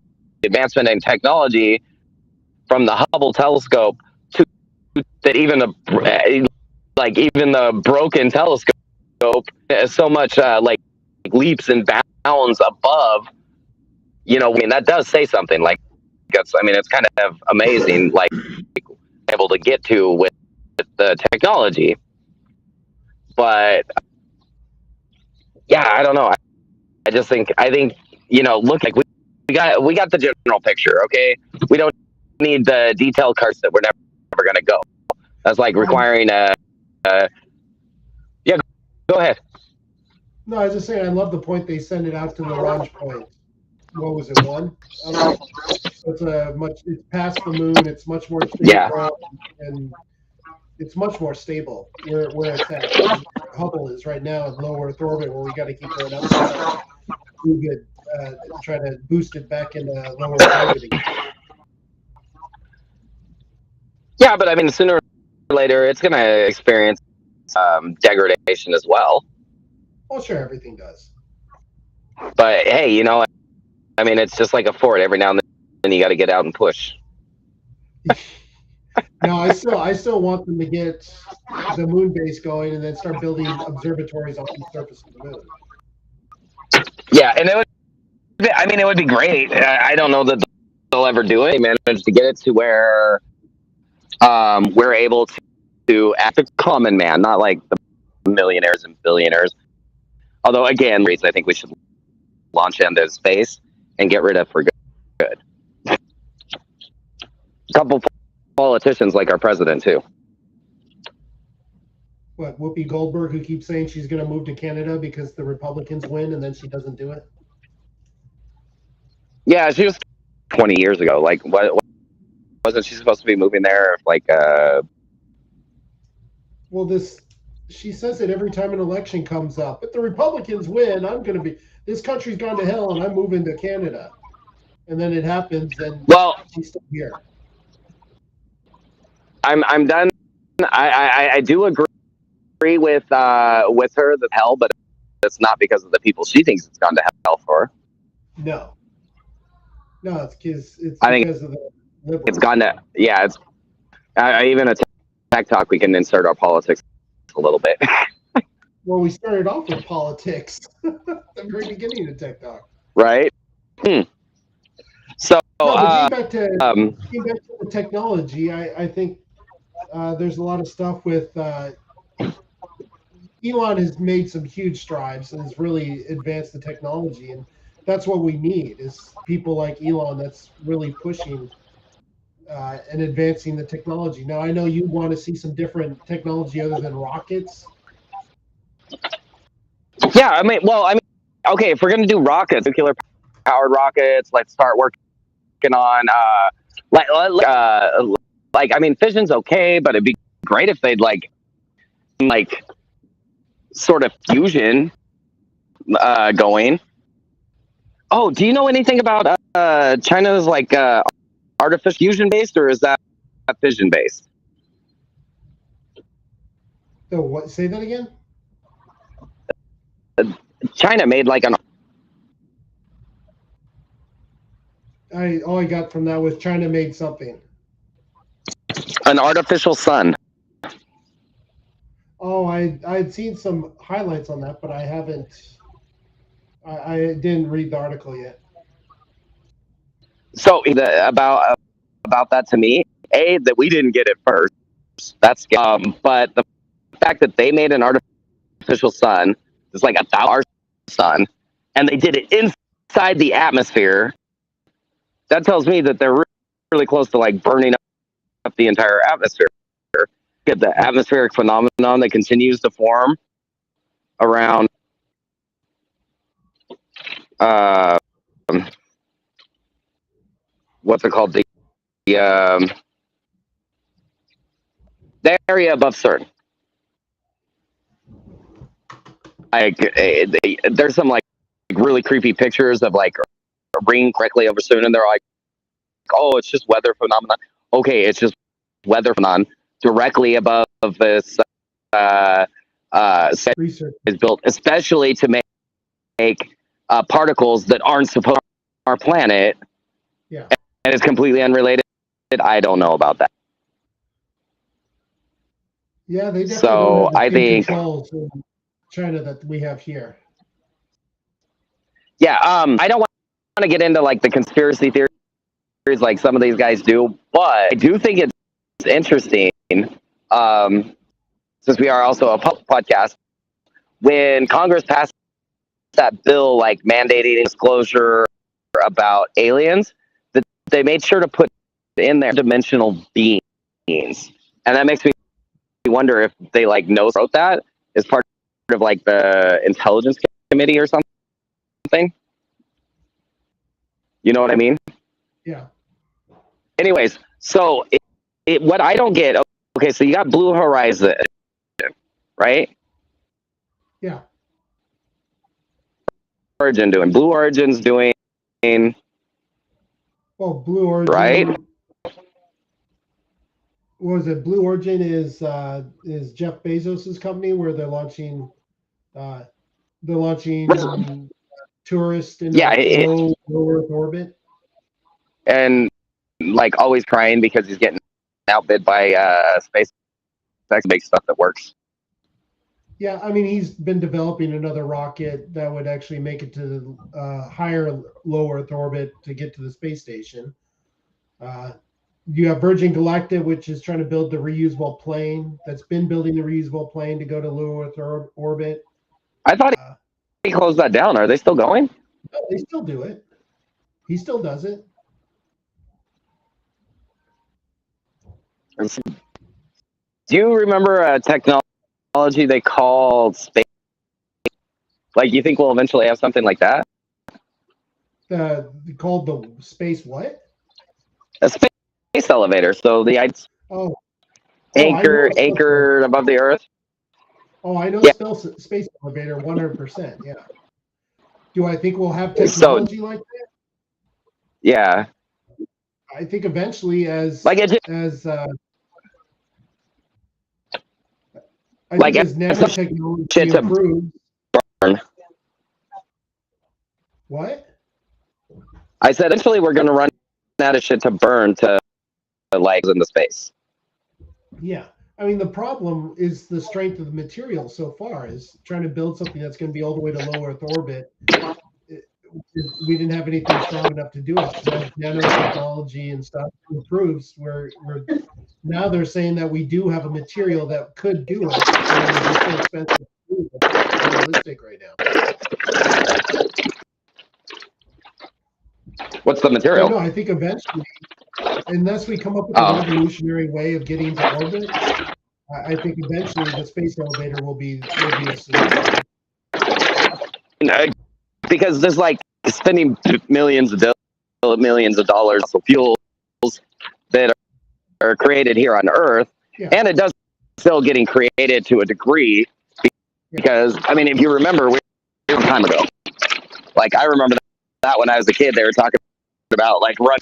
D: advancement in technology from the Hubble telescope to that even the broken telescope is so much like leaps and bounds above. I mean, that does say something. Like, it's kind of amazing, like able to get to with the technology. But yeah, I don't know. I think look, like we got the general picture. Okay, we don't need the detailed cards that we're never going to go. That's like requiring yeah. Go ahead.
C: No, I was just saying, I love the point they send it out to the launch point. What was it, 1? It's past the moon. It's much more stable, and it's much more stable where it's at. Hubble is right now in low Earth orbit, where we got to keep going up. We could try to boost it back into low Earth orbit again.
D: Yeah, but I mean, sooner or later, it's going to experience degradation as well.
C: Well, sure, everything does.
D: But hey, you know, I mean, it's just like a fort. Every now and then you got to get out and push.
C: No, I still want them to get the moon base going and then start building observatories on the surface of the moon.
D: Yeah, and it would. I mean, it would be great. I don't know that they'll ever do it. They managed to get it to where we're able to act a common man, not like the millionaires and billionaires. Although, again, I think we should launch into space and get rid of for good. A couple politicians like our president too.
C: What, Whoopi Goldberg, who keeps saying she's going to move to Canada because the Republicans win, and then she doesn't do it?
D: Yeah, she was 20 years ago. Like, what wasn't she supposed to be moving there? Like,
C: Well, she says it every time an election comes up. If the Republicans win, I'm going to be, this country's gone to hell, and I'm moving to Canada. And then it happens, and
D: well,
C: she's still here.
D: I'm done. I do agree with her that hell, but it's not because of the people she thinks it's gone to hell for.
C: No, it's because
D: I think
C: of the liberals.
D: it's gone to It's even a tech talk. We can insert our politics a little bit.
C: Well, we started off with politics at the very beginning of Tech Talk.
D: Right? So,
C: getting back to the technology, I think there's a lot of stuff with Elon has made some huge strides and has really advanced the technology, and that's what we need is people like Elon that's really pushing and advancing the technology. Now, I know you want to see some different technology other than rockets.
D: Yeah, I mean, okay, if we're gonna do rockets, nuclear-powered rockets, let's start working on I mean, fission's okay, but it'd be great if they'd like sort of fusion going. Oh, do you know anything about China's artificial fusion based, or is that fission based?
C: So what? Say that again.
D: China made like an.
C: All I got from that was China made something.
D: An artificial sun.
C: Oh, I'd seen some highlights on that, but I haven't. I didn't read the article yet.
D: So about that to me, that we didn't get it first. That's but the fact that they made an artificial sun is like our sun, and they did it inside the atmosphere. That tells me that they're really close to like burning up the entire atmosphere. Get the atmospheric phenomenon that continues to form around what's it called, the area above CERN. There's some like really creepy pictures of like a ring correctly over CERN, and they're like, oh, it's just weather phenomenon. Okay, it's just weather phenomenon directly above this
C: Research
D: is built especially to make particles that aren't supposed to be on our planet.
C: Yeah.
D: And it's completely unrelated. I don't know about that.
C: Yeah, they definitely
D: So
C: don't have the
D: I
C: same
D: think
C: controls in China that we have here.
D: Yeah, I don't want to get into like the conspiracy theories like some of these guys do, but I do think it's interesting, since we are also a podcast, when Congress passed that bill like mandating disclosure about aliens, that they made sure to put in there dimensional beings, and that makes me wonder if they like wrote that as part of like the intelligence committee or something. You know what I mean?
C: Yeah.
D: Anyways, so what I don't get, okay, so you got Blue Horizon, right?
C: Yeah.
D: Blue Origin's doing,
C: Well, Blue Origin,
D: right?
C: What was it? Blue Origin is Jeff Bezos's company where they're launching tourist in
D: Yeah,
C: a low Earth orbit.
D: and like always crying because he's getting outbid by SpaceX to make stuff that works.
C: Yeah, I mean, he's been developing another rocket that would actually make it to the higher low Earth orbit to get to the space station. You have Virgin Galactic, which is trying to build the reusable plane. That's been building the reusable plane to go to low Earth orbit.
D: I thought he closed that down. Are they still going?
C: No, they still do it. He still does it.
D: Do you remember a technology they called space? Like, you think we'll eventually have something like that?
C: Called the space what?
D: A space elevator. So the anchored above the Earth.
C: Oh, I know.
D: Yeah.
C: Space elevator, 100%. Yeah. Do I think we'll have technology like that?
D: Yeah.
C: I think eventually, as nanotechnology improves. What?
D: I said eventually we're going to run out of shit to burn to like in the space.
C: Yeah. I mean, the problem is the strength of the material so far is trying to build something that's going to be all the way to low Earth orbit. We didn't have anything strong enough to do it. As nanotechnology and stuff improves, we're now they're saying that we do have a material that could do it. It's so expensive to do, but it's unrealistic right now.
D: What's the material?
C: No, I think eventually, unless we come up with a revolutionary way of getting to orbit, I think eventually the space elevator will be a solution.
D: Because there's like spending millions of dollars for fuels that are created here on Earth, and it does still getting created to a degree. Because I mean, if you remember, we a long time ago, like I remember that when I was a kid, they were talking about like run,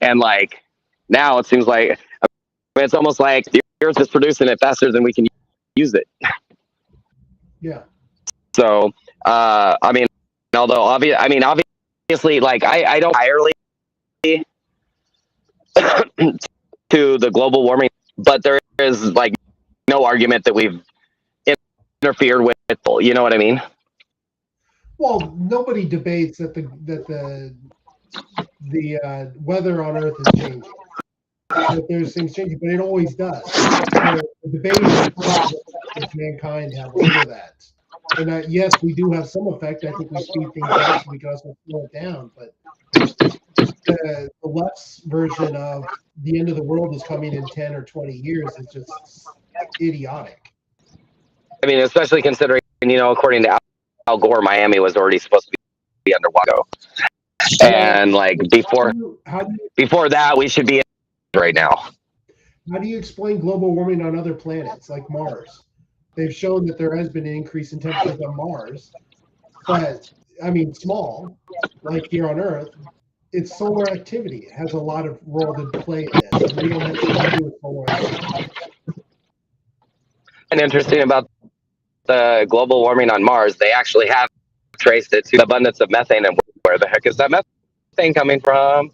D: and like now it seems like it's almost like the Earth is producing it faster than we can use it.
C: Yeah.
D: So I mean, although obviously, like I don't entirely to the global warming, but there is like no argument that we've interfered with. You know what I mean?
C: Well, nobody debates that the weather on Earth is changing. That there's things changing, but it always does. The debate is mankind have over that. And yes, we do have some effect. I think we speed things up so we can also slow it down. But the left's version of the end of the world is coming in 10 or 20 years is just idiotic.
D: I mean, especially considering, according to Al Gore, Miami was already supposed to be underwater. And like before that, we should be in right now.
C: How do you explain global warming on other planets like Mars? They've shown that there has been an increase in temperatures on Mars, but I mean, small, like here on Earth, it's solar activity. It has a lot of role to play in this. And we don't have to do with solar activity.
D: And interesting about the global warming on Mars, they actually have traced it to the abundance of methane. And where the heck is that methane coming from?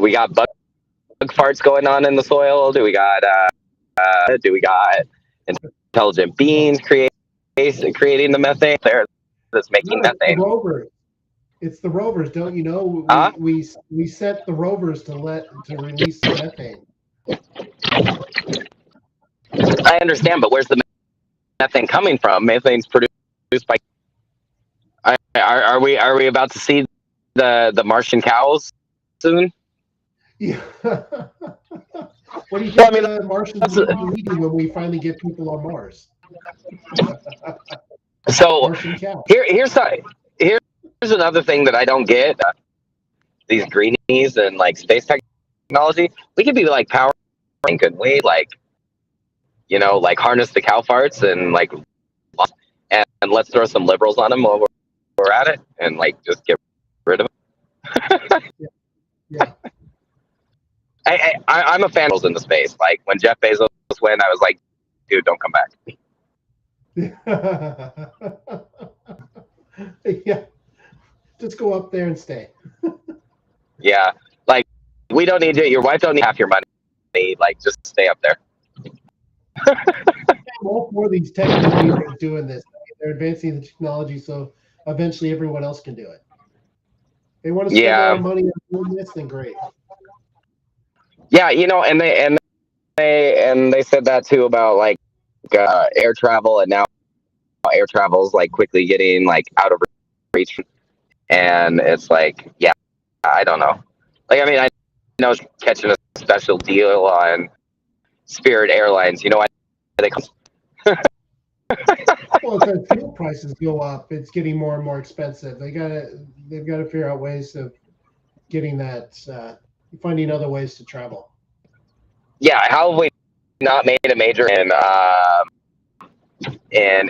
D: We got bug farts going on in the soil. Do we got intelligent beings creating the methane there that's making methane?
C: The rovers. It's the rovers, don't you know? We set the rovers to release the methane.
D: I understand, but where's the methane coming from? Methane's produced by. Are we about to see the Martian cows soon?
C: Yeah. What do you think the Martians will be eating when we finally get people on Mars?
D: So here's another thing that I don't get. These greenies and like space technology, we could be like powering, could we? Like, like harness the cow farts and like, and let's throw some liberals on them while we're at it, and like just get rid of them.
C: Yeah.
D: I'm a fan of in the space. Like when Jeff Bezos went, I was like, dude, don't come back.
C: Yeah, just go up there and stay.
D: Yeah, like we don't need you. Your wife don't need half your money. Like just stay up there.
C: All four of these tech companies are doing this. They're advancing the technology so eventually everyone else can do it. They want to spend all
D: Yeah,
C: their money on doing this, then great.
D: yeah, and they said that too about like air travel, and now air travel is like quickly getting like out of reach, and it's like, yeah, I don't know. Like, I mean, I know catching a special deal on Spirit Airlines. You know why they come?
C: Well, as fuel prices go up, it's getting more and more expensive. They've got to figure out ways of getting that, finding other ways to travel.
D: Yeah, how have we not made a major in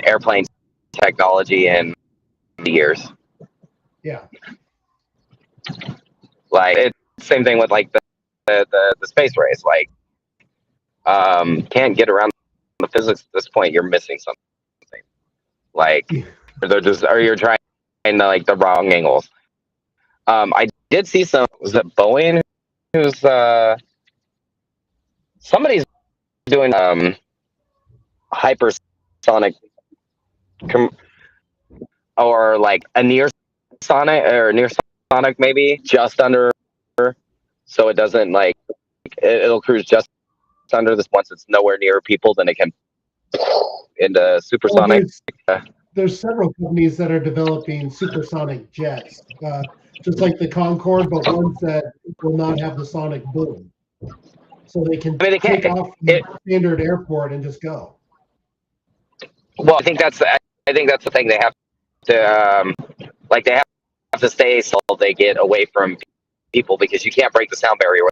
D: airplane technology in years?
C: Yeah.
D: Like, it's the same thing with like the space race. Like, can't get around the physics at this point. You're missing something. Like, or you're trying like the wrong angles. I did see some. Was it Boeing? Who's somebody's doing hypersonic or like a near sonic maybe just under, so it doesn't like it'll cruise just under this. Once it's nowhere near people, then it can into supersonic.
C: Well, there's several companies that are developing supersonic jets, just like the Concorde, but ones that will not have the sonic boom, so they can take off from the standard airport and just go.
D: Well, I think that's the thing. They have to like they have to stay so they get away from people, because you can't break the sound barrier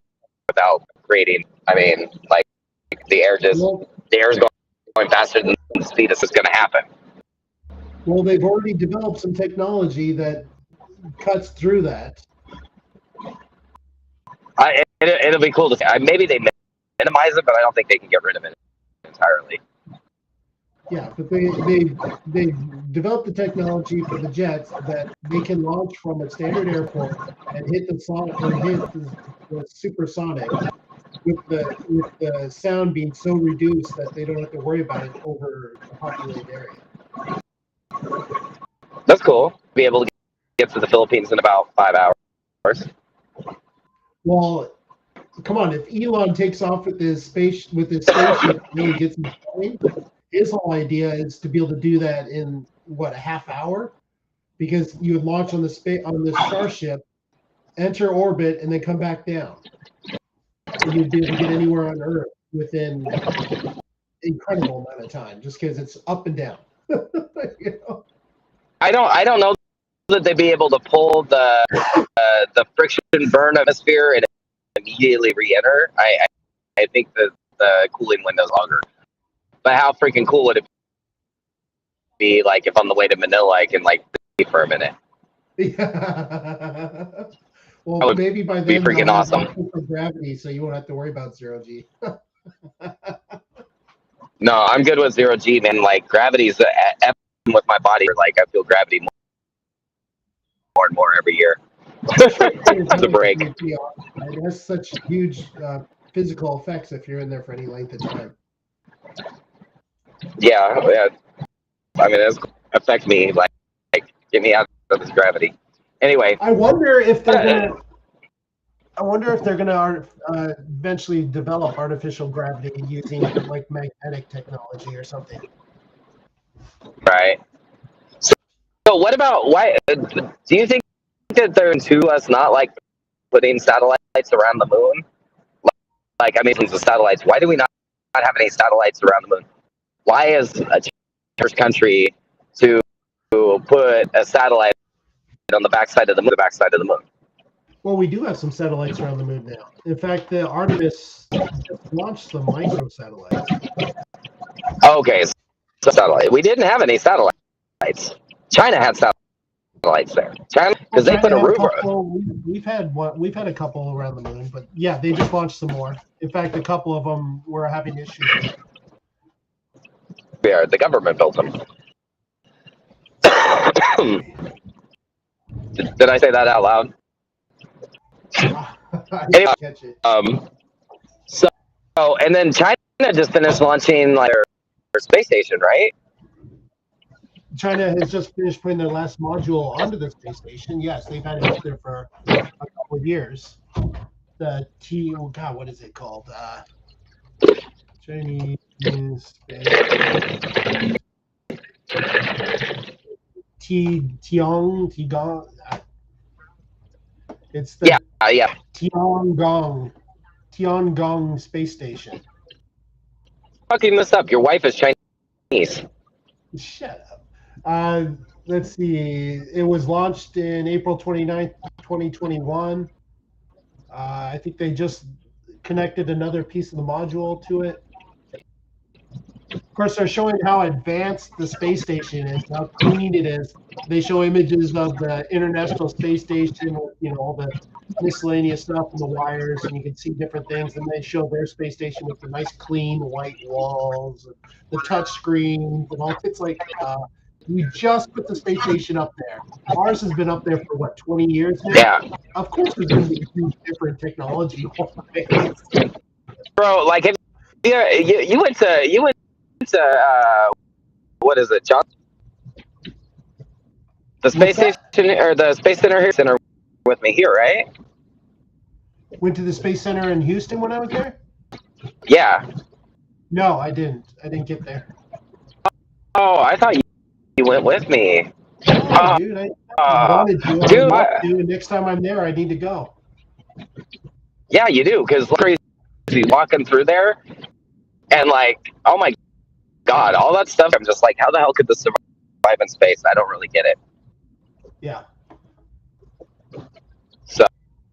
D: without creating. I mean, like the air is going faster than the speed is going to happen.
C: Well, they've already developed some technology that cuts through that.
D: It'll be cool to see. Maybe they minimize it, but I don't think they can get rid of it entirely.
C: Yeah, but they developed the technology for the jets that they can launch from a standard airport and hit the sonic or hit the supersonic with the sound being so reduced that they don't have to worry about it over a populated area.
D: That's cool. Be able to get to the Philippines in about 5 hours.
C: Well, come on! If Elon takes off with his spaceship, really gets him going, his whole idea is to be able to do that in what, a half hour, because you would launch on the Starship, enter orbit, and then come back down, and you'd be able to get anywhere on Earth within an incredible amount of time, just because it's up and down. You know?
D: I don't know that they'd be able to pull the friction burn atmosphere and immediately re-enter. I think that the cooling window's longer. But how freaking cool would it be, like, if on the way to Manila I can like breathe for a minute?
C: Yeah. Well, maybe by then
D: be freaking awesome.
C: For gravity, so you won't have to worry about zero G.
D: No, I'm good with zero G, man. Like, gravity's with my body. Like, I feel gravity more and more every year. It's a break.
C: It has such huge physical effects if you're in there for any length of time.
D: Yeah. I mean, it affects me. Like get me out of this gravity. Anyway,
C: I wonder if they're gonna eventually develop artificial gravity using like magnetic technology or something.
D: Right. So what about why? Do you think that they're into us not like putting satellites around the moon? Like, I mean, the satellites. Why do we not have any satellites around the moon? Why is a terrorist country to put a satellite on the backside of the moon?
C: Well, we do have some satellites around the moon now. In fact, the Artemis just launched some micro satellites.
D: Okay, so satellite. We didn't have any satellites. China had satellites there. China, because they put a rover.
C: We've had a couple around the moon, but yeah, they just launched some more. In fact, a couple of them were having issues.
D: Yeah, the government built them. Did I say that out loud?
C: I
D: Anyway,
C: didn't catch it.
D: So, and then China just finished launching like their space station, right?
C: China has just finished putting their last module onto the space station. Yes, they've had it up there for a couple of years. The God, what is it called? Chinese space. Tiangong. It's the
D: Yeah.
C: Tiangong space station.
D: Fucking this up. Your wife is Chinese.
C: Shut up. Let's see. It was launched in April 29th, 2021. I think they just connected another piece of the module to it. Of course, they're showing how advanced the space station is, how clean it is. They show images of the International Space Station with, all the miscellaneous stuff and the wires, and you can see different things. And they show their space station with the nice, clean white walls, the touch screens, and all. It's like we just put the space station up there. Ours has been up there for what, 20 years now?
D: Yeah.
C: Of course, there's going to be huge different technology.
D: Bro, like if you went to what is it, John? The space station or the space center with me here, right?
C: Went to the Space Center in Houston when I was there?
D: Yeah.
C: No, I didn't. I didn't get there.
D: Oh, I thought you went with me.
C: Oh, dude, I wanted to. I would love to. And next time I'm there, I need to go.
D: Yeah, you do, because crazy walking through there, and like, oh my God, all that stuff. I'm just like, how the hell could this survive in space? I don't really get it.
C: Yeah.
D: So,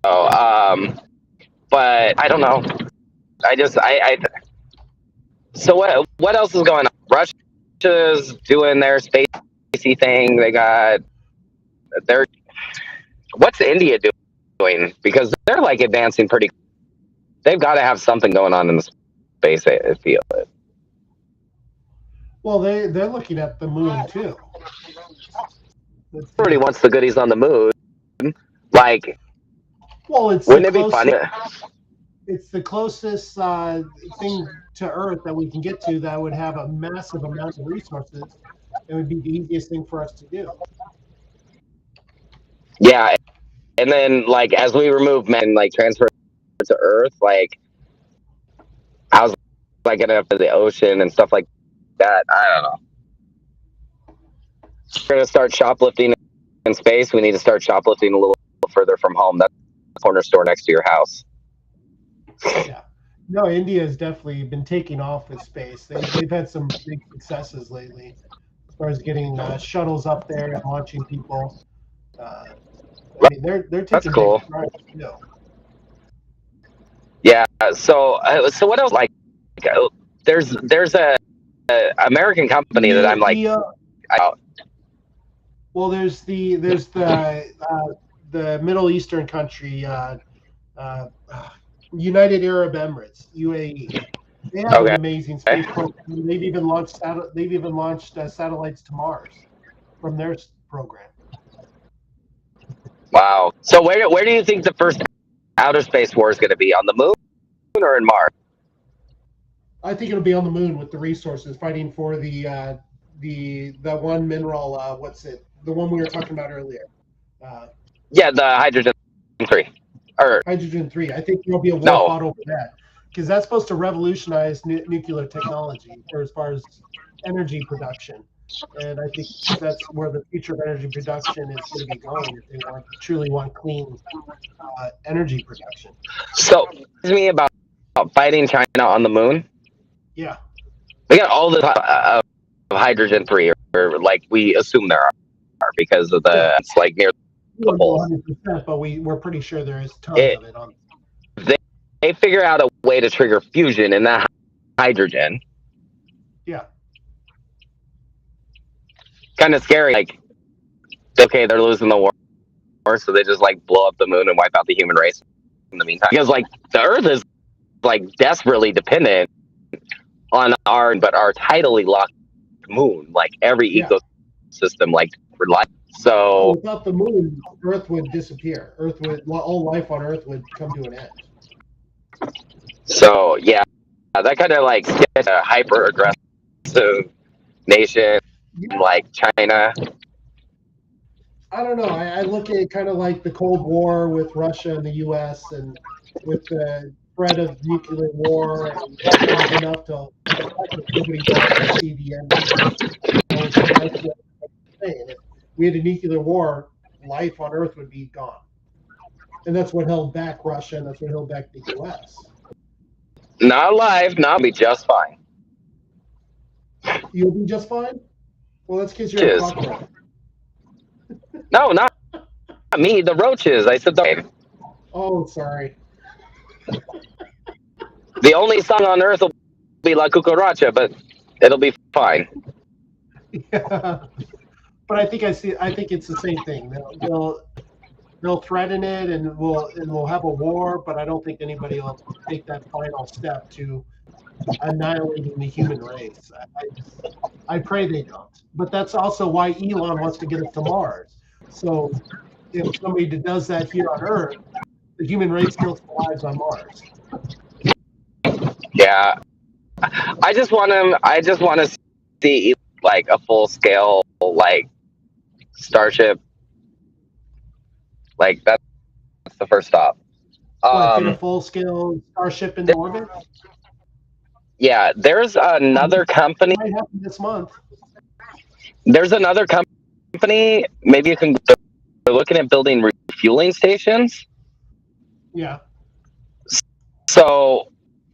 D: but I don't know. So what else is going on? Russia's doing their spacey thing. They got what's India doing? Because they're like advancing pretty. They've got to have something going on in the space field.
C: Well, they're looking at the moon too.
D: Everybody wants the goodies on the moon. Like,
C: well,
D: wouldn't it be funny?
C: It's the closest thing to Earth that we can get to that would have a massive amount of resources. It would be the easiest thing for us to do.
D: Yeah, and then like as we remove men, like transfer to Earth, like how's like getting up to the ocean and stuff like that? I don't know. We're gonna start shoplifting in space. We need to start shoplifting a little further from home. That's the corner store next to your house.
C: Yeah. No, India has definitely been taking off with space. They've had some big successes lately as far as getting shuttles up there and launching people. I mean, they're taking
D: That's cool.
C: big strides, too.
D: Yeah. So what else? Like, there's a American company that I'm like.
C: Well, there's the Middle Eastern country, United Arab Emirates, UAE. They have an amazing space program. They've even launched satellites to Mars from their program.
D: Wow. So where do you think the first outer space war is going to be? On the moon or in Mars?
C: I think it'll be on the moon with the resources, fighting for the one mineral. What's it? The one we were talking about earlier.
D: Yeah, the hydrogen 3. Or
C: hydrogen 3. I think there'll be a war fought over that because that's supposed to revolutionize nuclear technology as far as energy production. And I think that's where the future of energy production is going to be going if they truly want clean energy production.
D: So, tell me about fighting China on the moon.
C: Yeah.
D: We got all the hydrogen 3, or like we assume there are because of it's like near the pole.
C: 100%, but we're pretty sure there is tons of it on.
D: They figure out a way to trigger fusion in that hydrogen.
C: Yeah.
D: Kind of scary. Like, okay, they're losing the war, so they just like blow up the moon and wipe out the human race in the meantime. Because like the Earth is like desperately dependent on our tidally locked moon. Like every ecosystem like for life.
C: Oh,
D: So
C: without the moon, Earth would disappear. All life on Earth would come to an end.
D: yeah, that kind of like gets a hyper aggressive nation
C: Yeah,
D: like China.
C: I don't know. I look at it kind of like the Cold War with Russia and the U.S. and with the threat of nuclear war, and it was enough to nobody wanted to see the end of it. That's what I'm saying. If we had a nuclear war, life on Earth would be gone, and that's what held back Russia, and that's what held back the U.S.
D: Not alive, not be just fine.
C: You'll be just fine. Well, that's because you're a
D: Cheers.
C: cockroach.
D: No, not me. The roaches. I said
C: Oh, sorry.
D: the only song on earth will be La Cucaracha, but it'll be fine.
C: Yeah. But I think it's the same thing. They'll threaten it, and we'll have a war. But I don't think anybody will take that final step to annihilating the human race. I pray they don't. But that's also why Elon wants to get us to Mars. So if somebody does that here on Earth, the human race still survives on Mars.
D: Yeah, I just want to see like a full scale like starship. Like that's the first stop.
C: What, get a full scale starship into orbit?
D: Yeah, there's another company.
C: Might happen this month.
D: There's another company. Maybe you can. They're looking at building refueling stations.
C: Yeah.
D: So,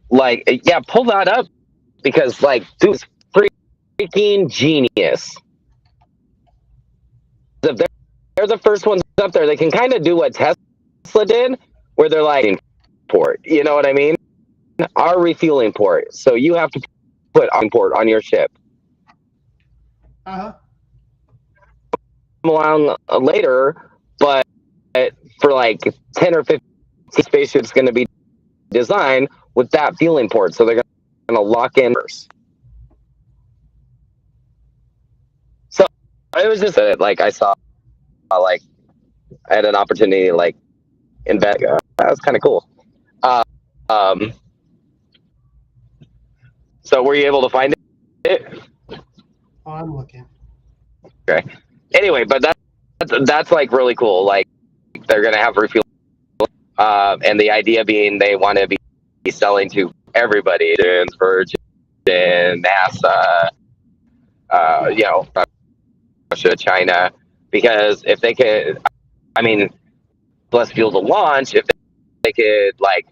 D: like, yeah, pull that up because, like, dude's freaking genius. If they're the first ones up there, they can kind of do what Tesla did, where they're like, port. You know what I mean? Our refueling port. So you have to put on port on your ship.
C: Uh-huh.
D: Along later, but for like 10 or 15 spaceships going to be designed with that fueling port, so they're going to lock in first. So it was just like I saw, like I had an opportunity to like invest. That was kind of cool. So were you able to find it?
C: Oh, I'm looking.
D: Okay. Anyway, but that's like really cool. Like they're going to have refueling, and the idea being they want to be selling to everybody, Virgin, NASA, you know, Russia, China, because if they could, I mean, less fuel to launch, if they could like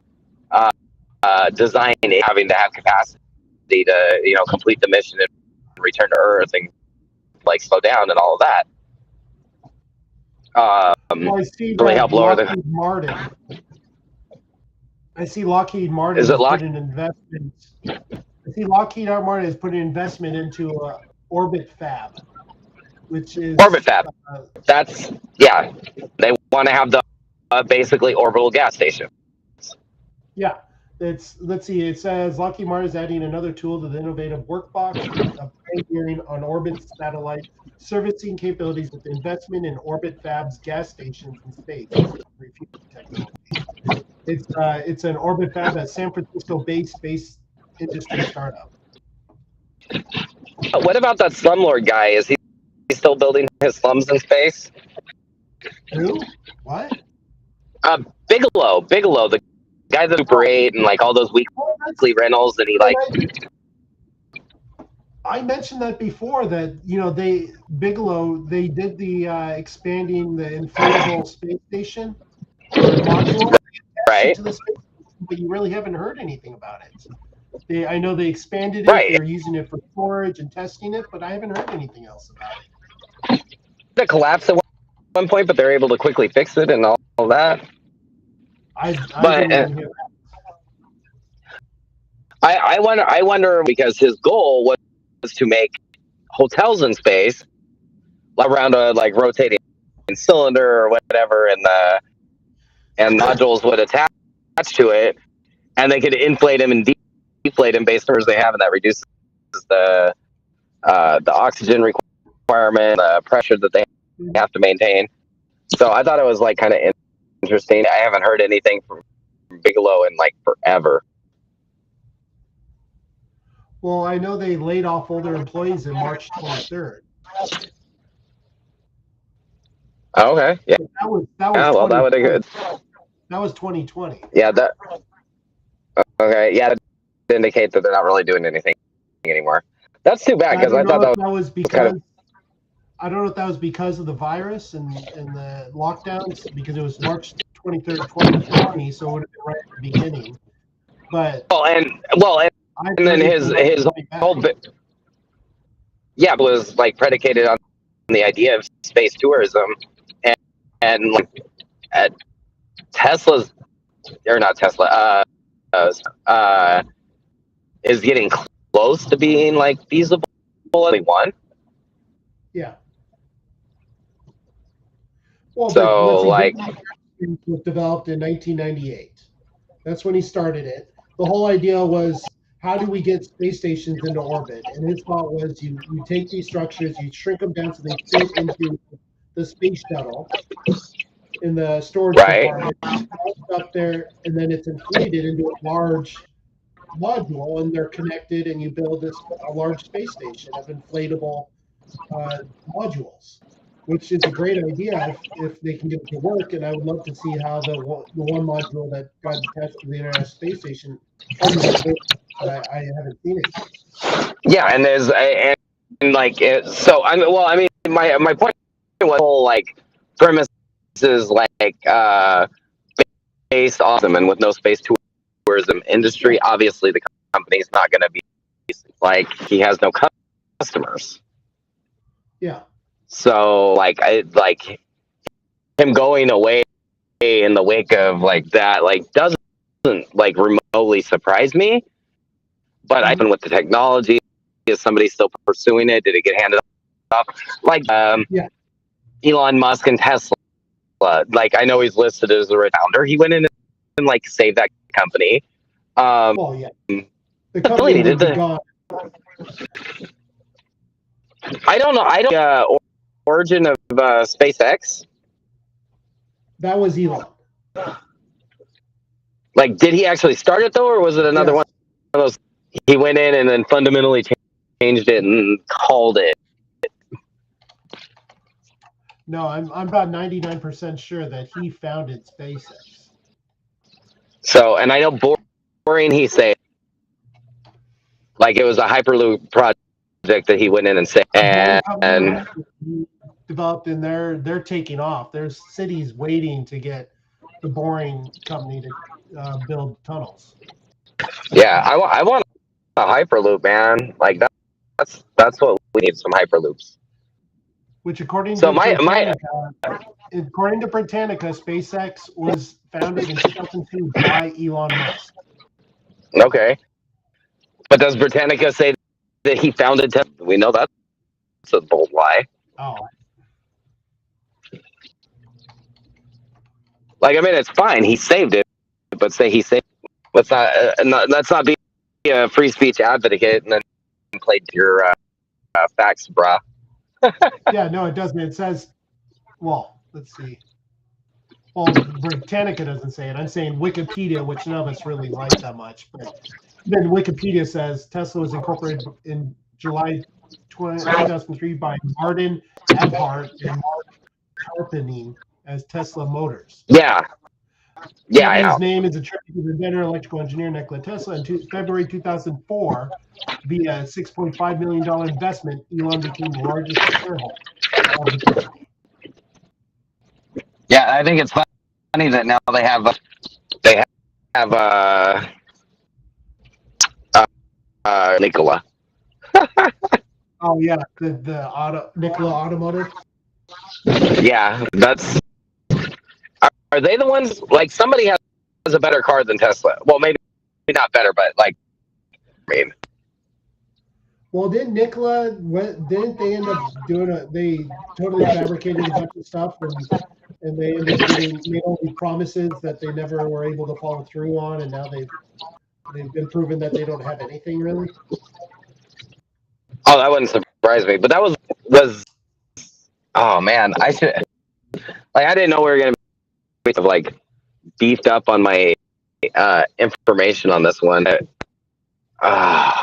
D: design it, having to have capacity to, you know, complete the mission and return to Earth and like slow down and all of that.
C: Well, I see
D: really help lower the.
C: Lockheed Martin. I see Lockheed Martin
D: Is it
C: put an investment. I see Lockheed Martin has put an investment into Orbit Fab, which is
D: Orbit Fab. That's yeah. They want to have the basically orbital gas station.
C: Yeah, let's see. It says Lockheed Martin is adding another tool to the innovative workbox of pioneering on orbit satellite servicing capabilities with investment in Orbit Fab's gas stations in space. Refueling technology. It's an Orbit Fab, a San Francisco-based space industry startup.
D: What about that slumlord guy? Is he still building his slums in space?
C: Who? What?
D: Bigelow, the guy that Super 8 and like all those weekly rentals, and he like.
C: I mentioned that before, that Bigelow they did the expanding the inflatable space station module,
D: Right.
C: to the space station, but you really haven't heard anything about it. I know they expanded it.
D: Right.
C: They're using it for storage and testing it, but I haven't heard anything else about it.
D: It collapsed at one point, but they're able to quickly fix it and all that.
C: I didn't even hear that.
D: I wonder because his goal was to make hotels in space around a like rotating cylinder or whatever, and modules would attach to it, and they could inflate them and deflate them based on where they have, and that reduces the oxygen requirement, the pressure that they have to maintain. So I thought it was like kind of interesting. I haven't heard anything from Bigelow in like forever.
C: Well, I know they laid off all their employees in March 23rd.
D: Oh, okay. Yeah.
C: That was
D: Well, that would have good.
C: That was 2020.
D: Yeah. That. Okay. Yeah. That indicate that they're not really doing anything anymore. That's too bad because I thought that was
C: because
D: kind of.
C: I don't know if that was because of the virus and the lockdowns, because it was March 23rd, 2020, so it would have been right at the beginning. But
D: and then his whole bit, yeah, was like predicated on the idea of space tourism, and like Tesla's or not Tesla is getting close to being like feasible. One.
C: Yeah. Well,
D: so like
C: it was developed in 1998. That's when he started it. The whole idea was, how do we get space stations into orbit? And his thought was, you take these structures, you shrink them down so they fit into the space shuttle in the storage compartment, up there, and then it's inflated into a large module, and they're connected, and you build a large space station of inflatable modules, which is a great idea if they can get it to work. And I would love to see how the one module that got attached to the International Space Station, but I haven't seen it.
D: Yeah, and there's and like so. I mean, my point was whole like premise is like based awesome, and with no space tourism industry, obviously the company's not going to be like, he has no customers.
C: Yeah.
D: So like him going away in the wake of like that like doesn't like remotely surprise me. But I think with the technology, is somebody still pursuing it? Did it get handed off? Like Elon Musk and Tesla. Like I know he's listed as a founder. He went in and like saved that company.
C: Well, yeah. The company would be gone.
D: I don't know. Origin of SpaceX.
C: That was Elon.
D: Like, did he actually start it though, or was it another one of those? He went in and then fundamentally changed it and called it.
C: No, I'm about 99% sure that he founded SpaceX.
D: So, and I know boring. He said, like it was a Hyperloop project that he went in and said, and
C: developed, and they're taking off. There's cities waiting to get the Boring company to build tunnels.
D: Yeah, I want a Hyperloop, man. Like that's what we need, some Hyperloops.
C: Which according to Britannica, SpaceX was founded in 2002 by Elon Musk.
D: Okay, but does Britannica say that he founded Tesla? We know that's a bold lie.
C: Oh.
D: Like, I mean, it's fine. He saved it, but say he saved it. Let's not be a free speech advocate and then play your facts, brah.
C: Yeah, no, it doesn't. It says, well, let's see. Well, Britannica doesn't say it. I'm saying Wikipedia, which none of us really like that much. But then Wikipedia says Tesla was incorporated in July 2003 by Martin Eberhard and Mark Karpening as Tesla Motors.
D: Yeah.
C: His name is attributed to the inventor, electrical engineer Nikola Tesla. In February 2004, via a $6.5 million investment, Elon became the largest shareholder of the company.
D: Yeah, I think it's funny that now they have Nikola.
C: Oh yeah, the Nikola Automotive.
D: Yeah, that's. Are they the ones, like, somebody has a better car than Tesla? Well, maybe not better, but like, I mean.
C: Well, didn't they end up doing they totally fabricated a bunch of stuff, and they ended up made all these promises that they never were able to follow through on, and now they've been proven that they don't have anything really.
D: Oh, that wouldn't surprise me, but that was Oh man, I should I didn't know we were gonna be like beefed up on my information on this one.
C: I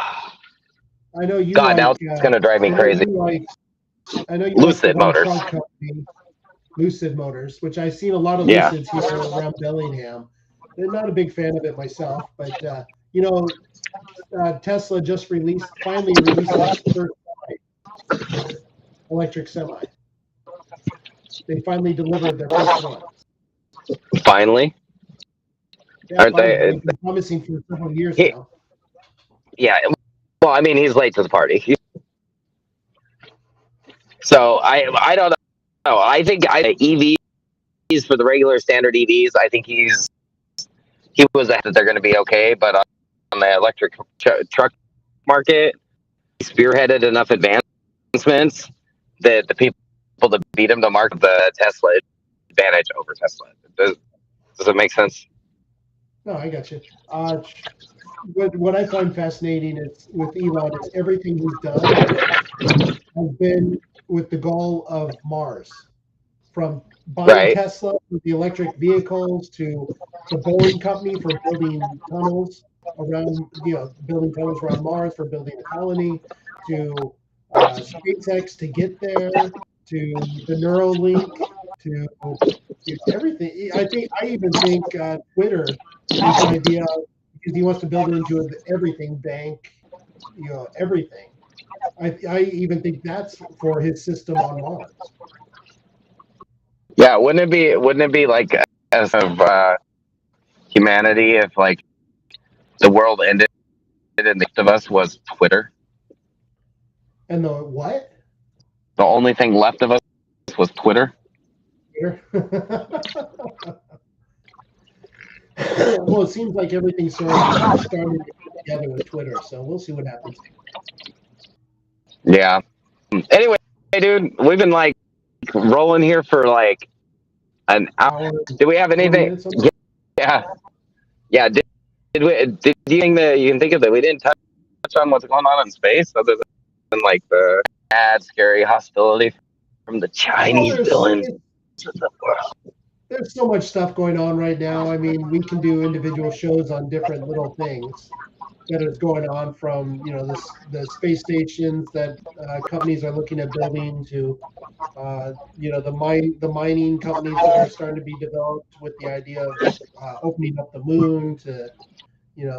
C: know you
D: God, now
C: like.
D: it's gonna drive me
C: I know
D: crazy.
C: you like. I know you like the
D: Lucid
C: one
D: Motors.
C: car company, Lucid Motors, which I've seen a lot of
D: Yeah.
C: Lucids here around Bellingham. I'm not a big fan of it myself, but you know, Tesla just finally released its first electric semi. They finally delivered their first one.
D: Finally,
C: Yeah,
D: aren't
C: finally.
D: they?
C: They've been promising for several years
D: He,
C: now.
D: yeah. Well, I mean, he's late to the party. So I don't know. I think EVs for the regular standard EVs. I think he was that they're going to be okay, but on the electric truck market, he spearheaded enough advancements that the people to beat him to mark the Tesla advantage over Tesla. Does it make sense?
C: No, I got you. What I find fascinating is with Elon is everything he's done has been with the goal of Mars. From buying
D: Right.
C: Tesla with the electric vehicles to the Boring Company for building tunnels around, building tunnels around Mars for building a colony, to SpaceX to get there, to the Neuralink, to everything. I even think Twitter, this idea because he wants to build it into an everything bank, everything. I even think that's for his system on Mars.
D: Yeah. Wouldn't it be like as of humanity if like the world ended and the rest of us was Twitter?
C: And the what?
D: The only thing left of us was Twitter.
C: Twitter. Well, it seems like everything's starting to come together with Twitter, so we'll see what happens.
D: Yeah. Anyway, dude, we've been like rolling here for like an hour.
C: Hour,
D: Do we have
C: 4
D: anything?
C: minutes almost.
D: Yeah. Yeah. Did you think that you can think of that we didn't touch on what's going on in space other than like the bad, scary hostility from the
C: Well,
D: Chinese villains
C: it's
D: of the world?
C: there's so much stuff going on right now. I mean, we can do individual shows on different little things that is going on from the space stations that companies are looking at building to the mining companies that are starting to be developed with the idea of opening up the moon to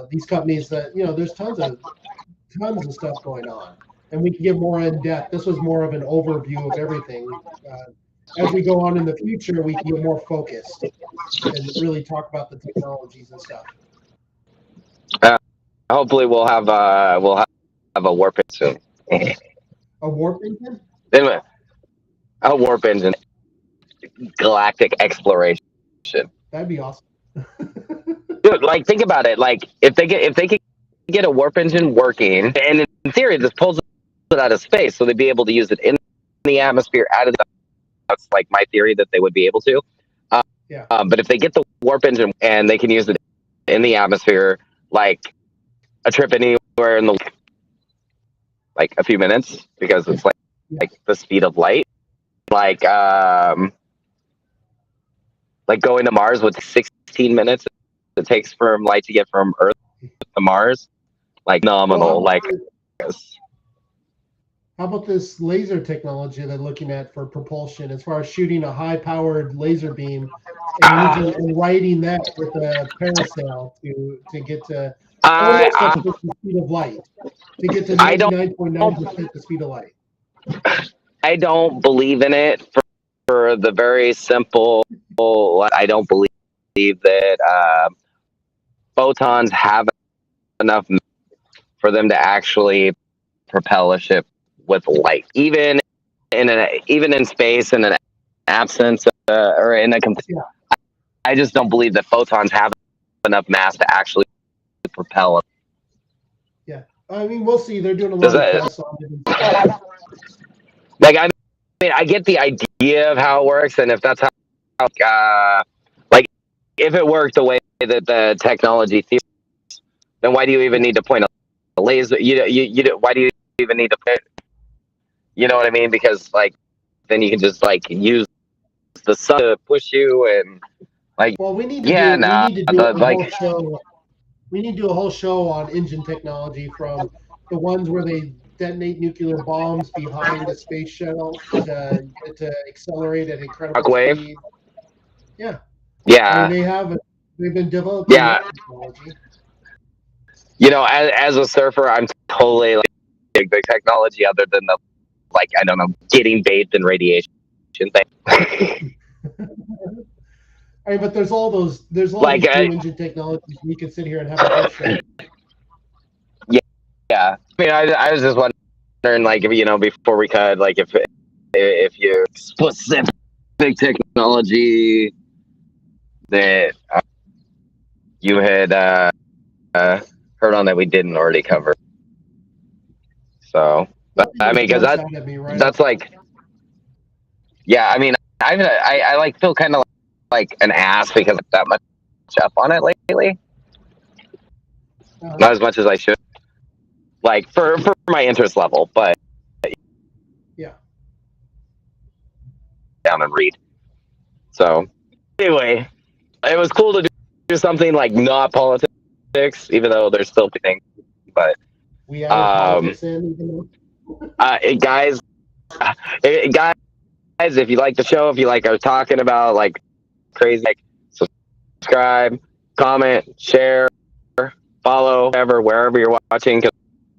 C: these companies that there's tons of stuff going on, and we can get more in depth. This was more of an overview of everything. As we go on in the future, we can get more focused and really talk about the technologies and stuff.
D: Hopefully, we'll have a warp engine soon.
C: A warp engine?
D: Anyway, a warp engine, galactic exploration.
C: That'd be awesome.
D: Dude, like think about it. Like if they could get a warp engine working, and in theory, this pulls it out of space, so they'd be able to use it in the atmosphere. That's like my theory that they would be able to.
C: Yeah.
D: But if they get the warp engine and they can use it in the atmosphere, like a trip anywhere in the like a few minutes, because it's like the speed of light, like going to Mars with 16 minutes it takes from light to get from Earth to Mars, like nominal.
C: Well,
D: Like,
C: how about this laser technology they're looking at for propulsion, as far as shooting a high-powered laser beam and riding that with a parasail to get to almost up to the speed of light, to get to 99.9% the speed of light.
D: I don't believe in it for the very simple. I don't believe that photons have enough for them to actually propel a ship with light, even in space, in an absence or in a complete. Yeah. I just don't believe that photons have enough mass to actually propel it.
C: Yeah, I mean, we'll see. They're doing a lot of tests on it.
D: Like, I mean, I get the idea of how it works, and if that's how, like, if it worked the way that the technology theory, then why do you even need to point a laser? Why do you even need to put? You know what I mean? Because like then you can just like use the sun to push you and like.
C: Well, we need to
D: Yeah,
C: do
D: nah,
C: we need to do a
D: like
C: whole show. We need to do a whole show on engine technology, from the ones where they detonate nuclear bombs behind a space shuttle to accelerate at incredible
D: shockwave.
C: speed. Yeah, I mean
D: Yeah,
C: they've been developing
D: yeah.
C: that technology.
D: You know, as a surfer, I'm totally like big technology other than the like I don't know, getting bathed in radiation thing.
C: I mean, but there's all
D: Like,
C: these new engine technologies. We could sit here and have a whole show.
D: yeah. I mean, I was just wondering, like, if, you know, before we cut, like, if you specific technology that you had heard on that we didn't already cover. So, but I mean, because that's like, yeah. I mean, I like feel kind of like an ass because I'm that much up on it lately. Not as much as I should. Like for my interest level, but
C: yeah,
D: down and read. So anyway, it was cool to do something like not politics, even though there's still things. But
C: we added politics in.
D: Guys, if you like the show, if you like us talking about like crazy, like, subscribe, comment, share, follow, wherever you're watching, because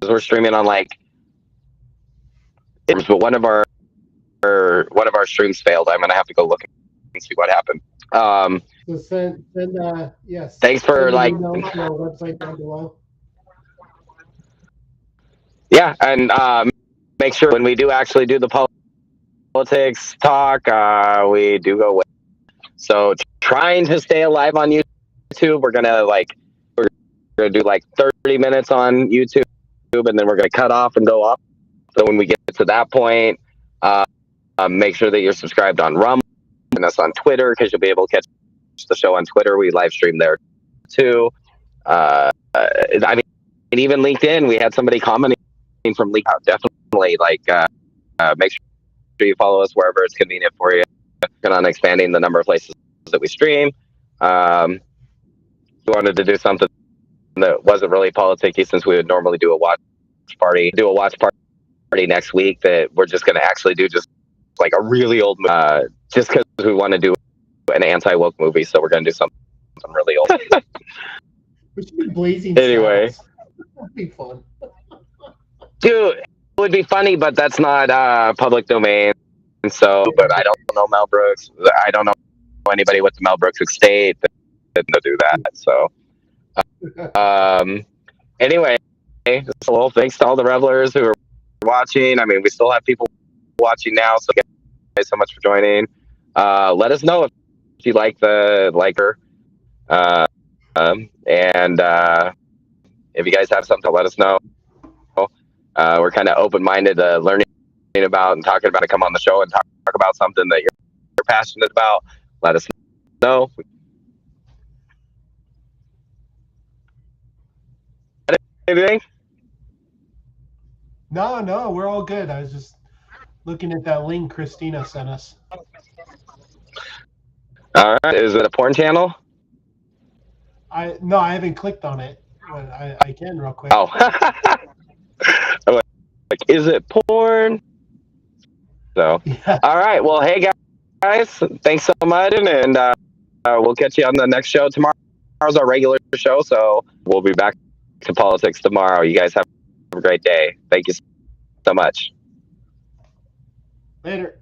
D: we're streaming on like. But one of our streams failed. I'm gonna have to go look and see what happened.
C: So send yes.
D: Thanks for
C: send
D: like.
C: email to our website down below.
D: Yeah, and make sure when we do actually do the politics talk, we do go with. So trying to stay alive on YouTube, we're gonna do like 30 minutes on YouTube, and then we're gonna cut off and go up. So when we get to that point, make sure that you're subscribed on Rumble and us on Twitter, because you'll be able to catch the show on Twitter. We live stream there too. I mean, and even LinkedIn, we had somebody commenting from LinkedIn. Definitely, like, make sure you follow us wherever it's convenient for you. Working on expanding the number of places that we stream. We wanted to do something that wasn't really politicky, since we would normally do a watch party. Next week that we're just going to actually do just like a really old movie, just because we want to do an anti-woke movie, so we're going to do something really old.
C: We should be blazing
D: anyway.
C: That'd be fun.
D: Dude, it would be funny, but that's not public domain. So, but I don't know Mel Brooks. I don't know anybody with the Mel Brooks estate that do that. So, anyway, so thanks to all the revelers who are watching. I mean, we still have people watching now, so thank you guys so much for joining. Let us know if you like her, and if you guys have something to let us know. We're kind of open-minded to learning about and talking about it. Come on the show and talk about something that you're passionate about. Let us know. Anything?
C: No, we're all good. I was just looking at that link Christina sent us.
D: All right. Is it a porn channel?
C: I haven't clicked on it, but I can real quick.
D: Oh. Like, is it porn? So, yeah. All right. Well, hey guys, thanks so much, and we'll catch you on the next show tomorrow. Tomorrow's our regular show, so we'll be back to politics tomorrow. You guys have a great day. Thank you so much.
C: Later.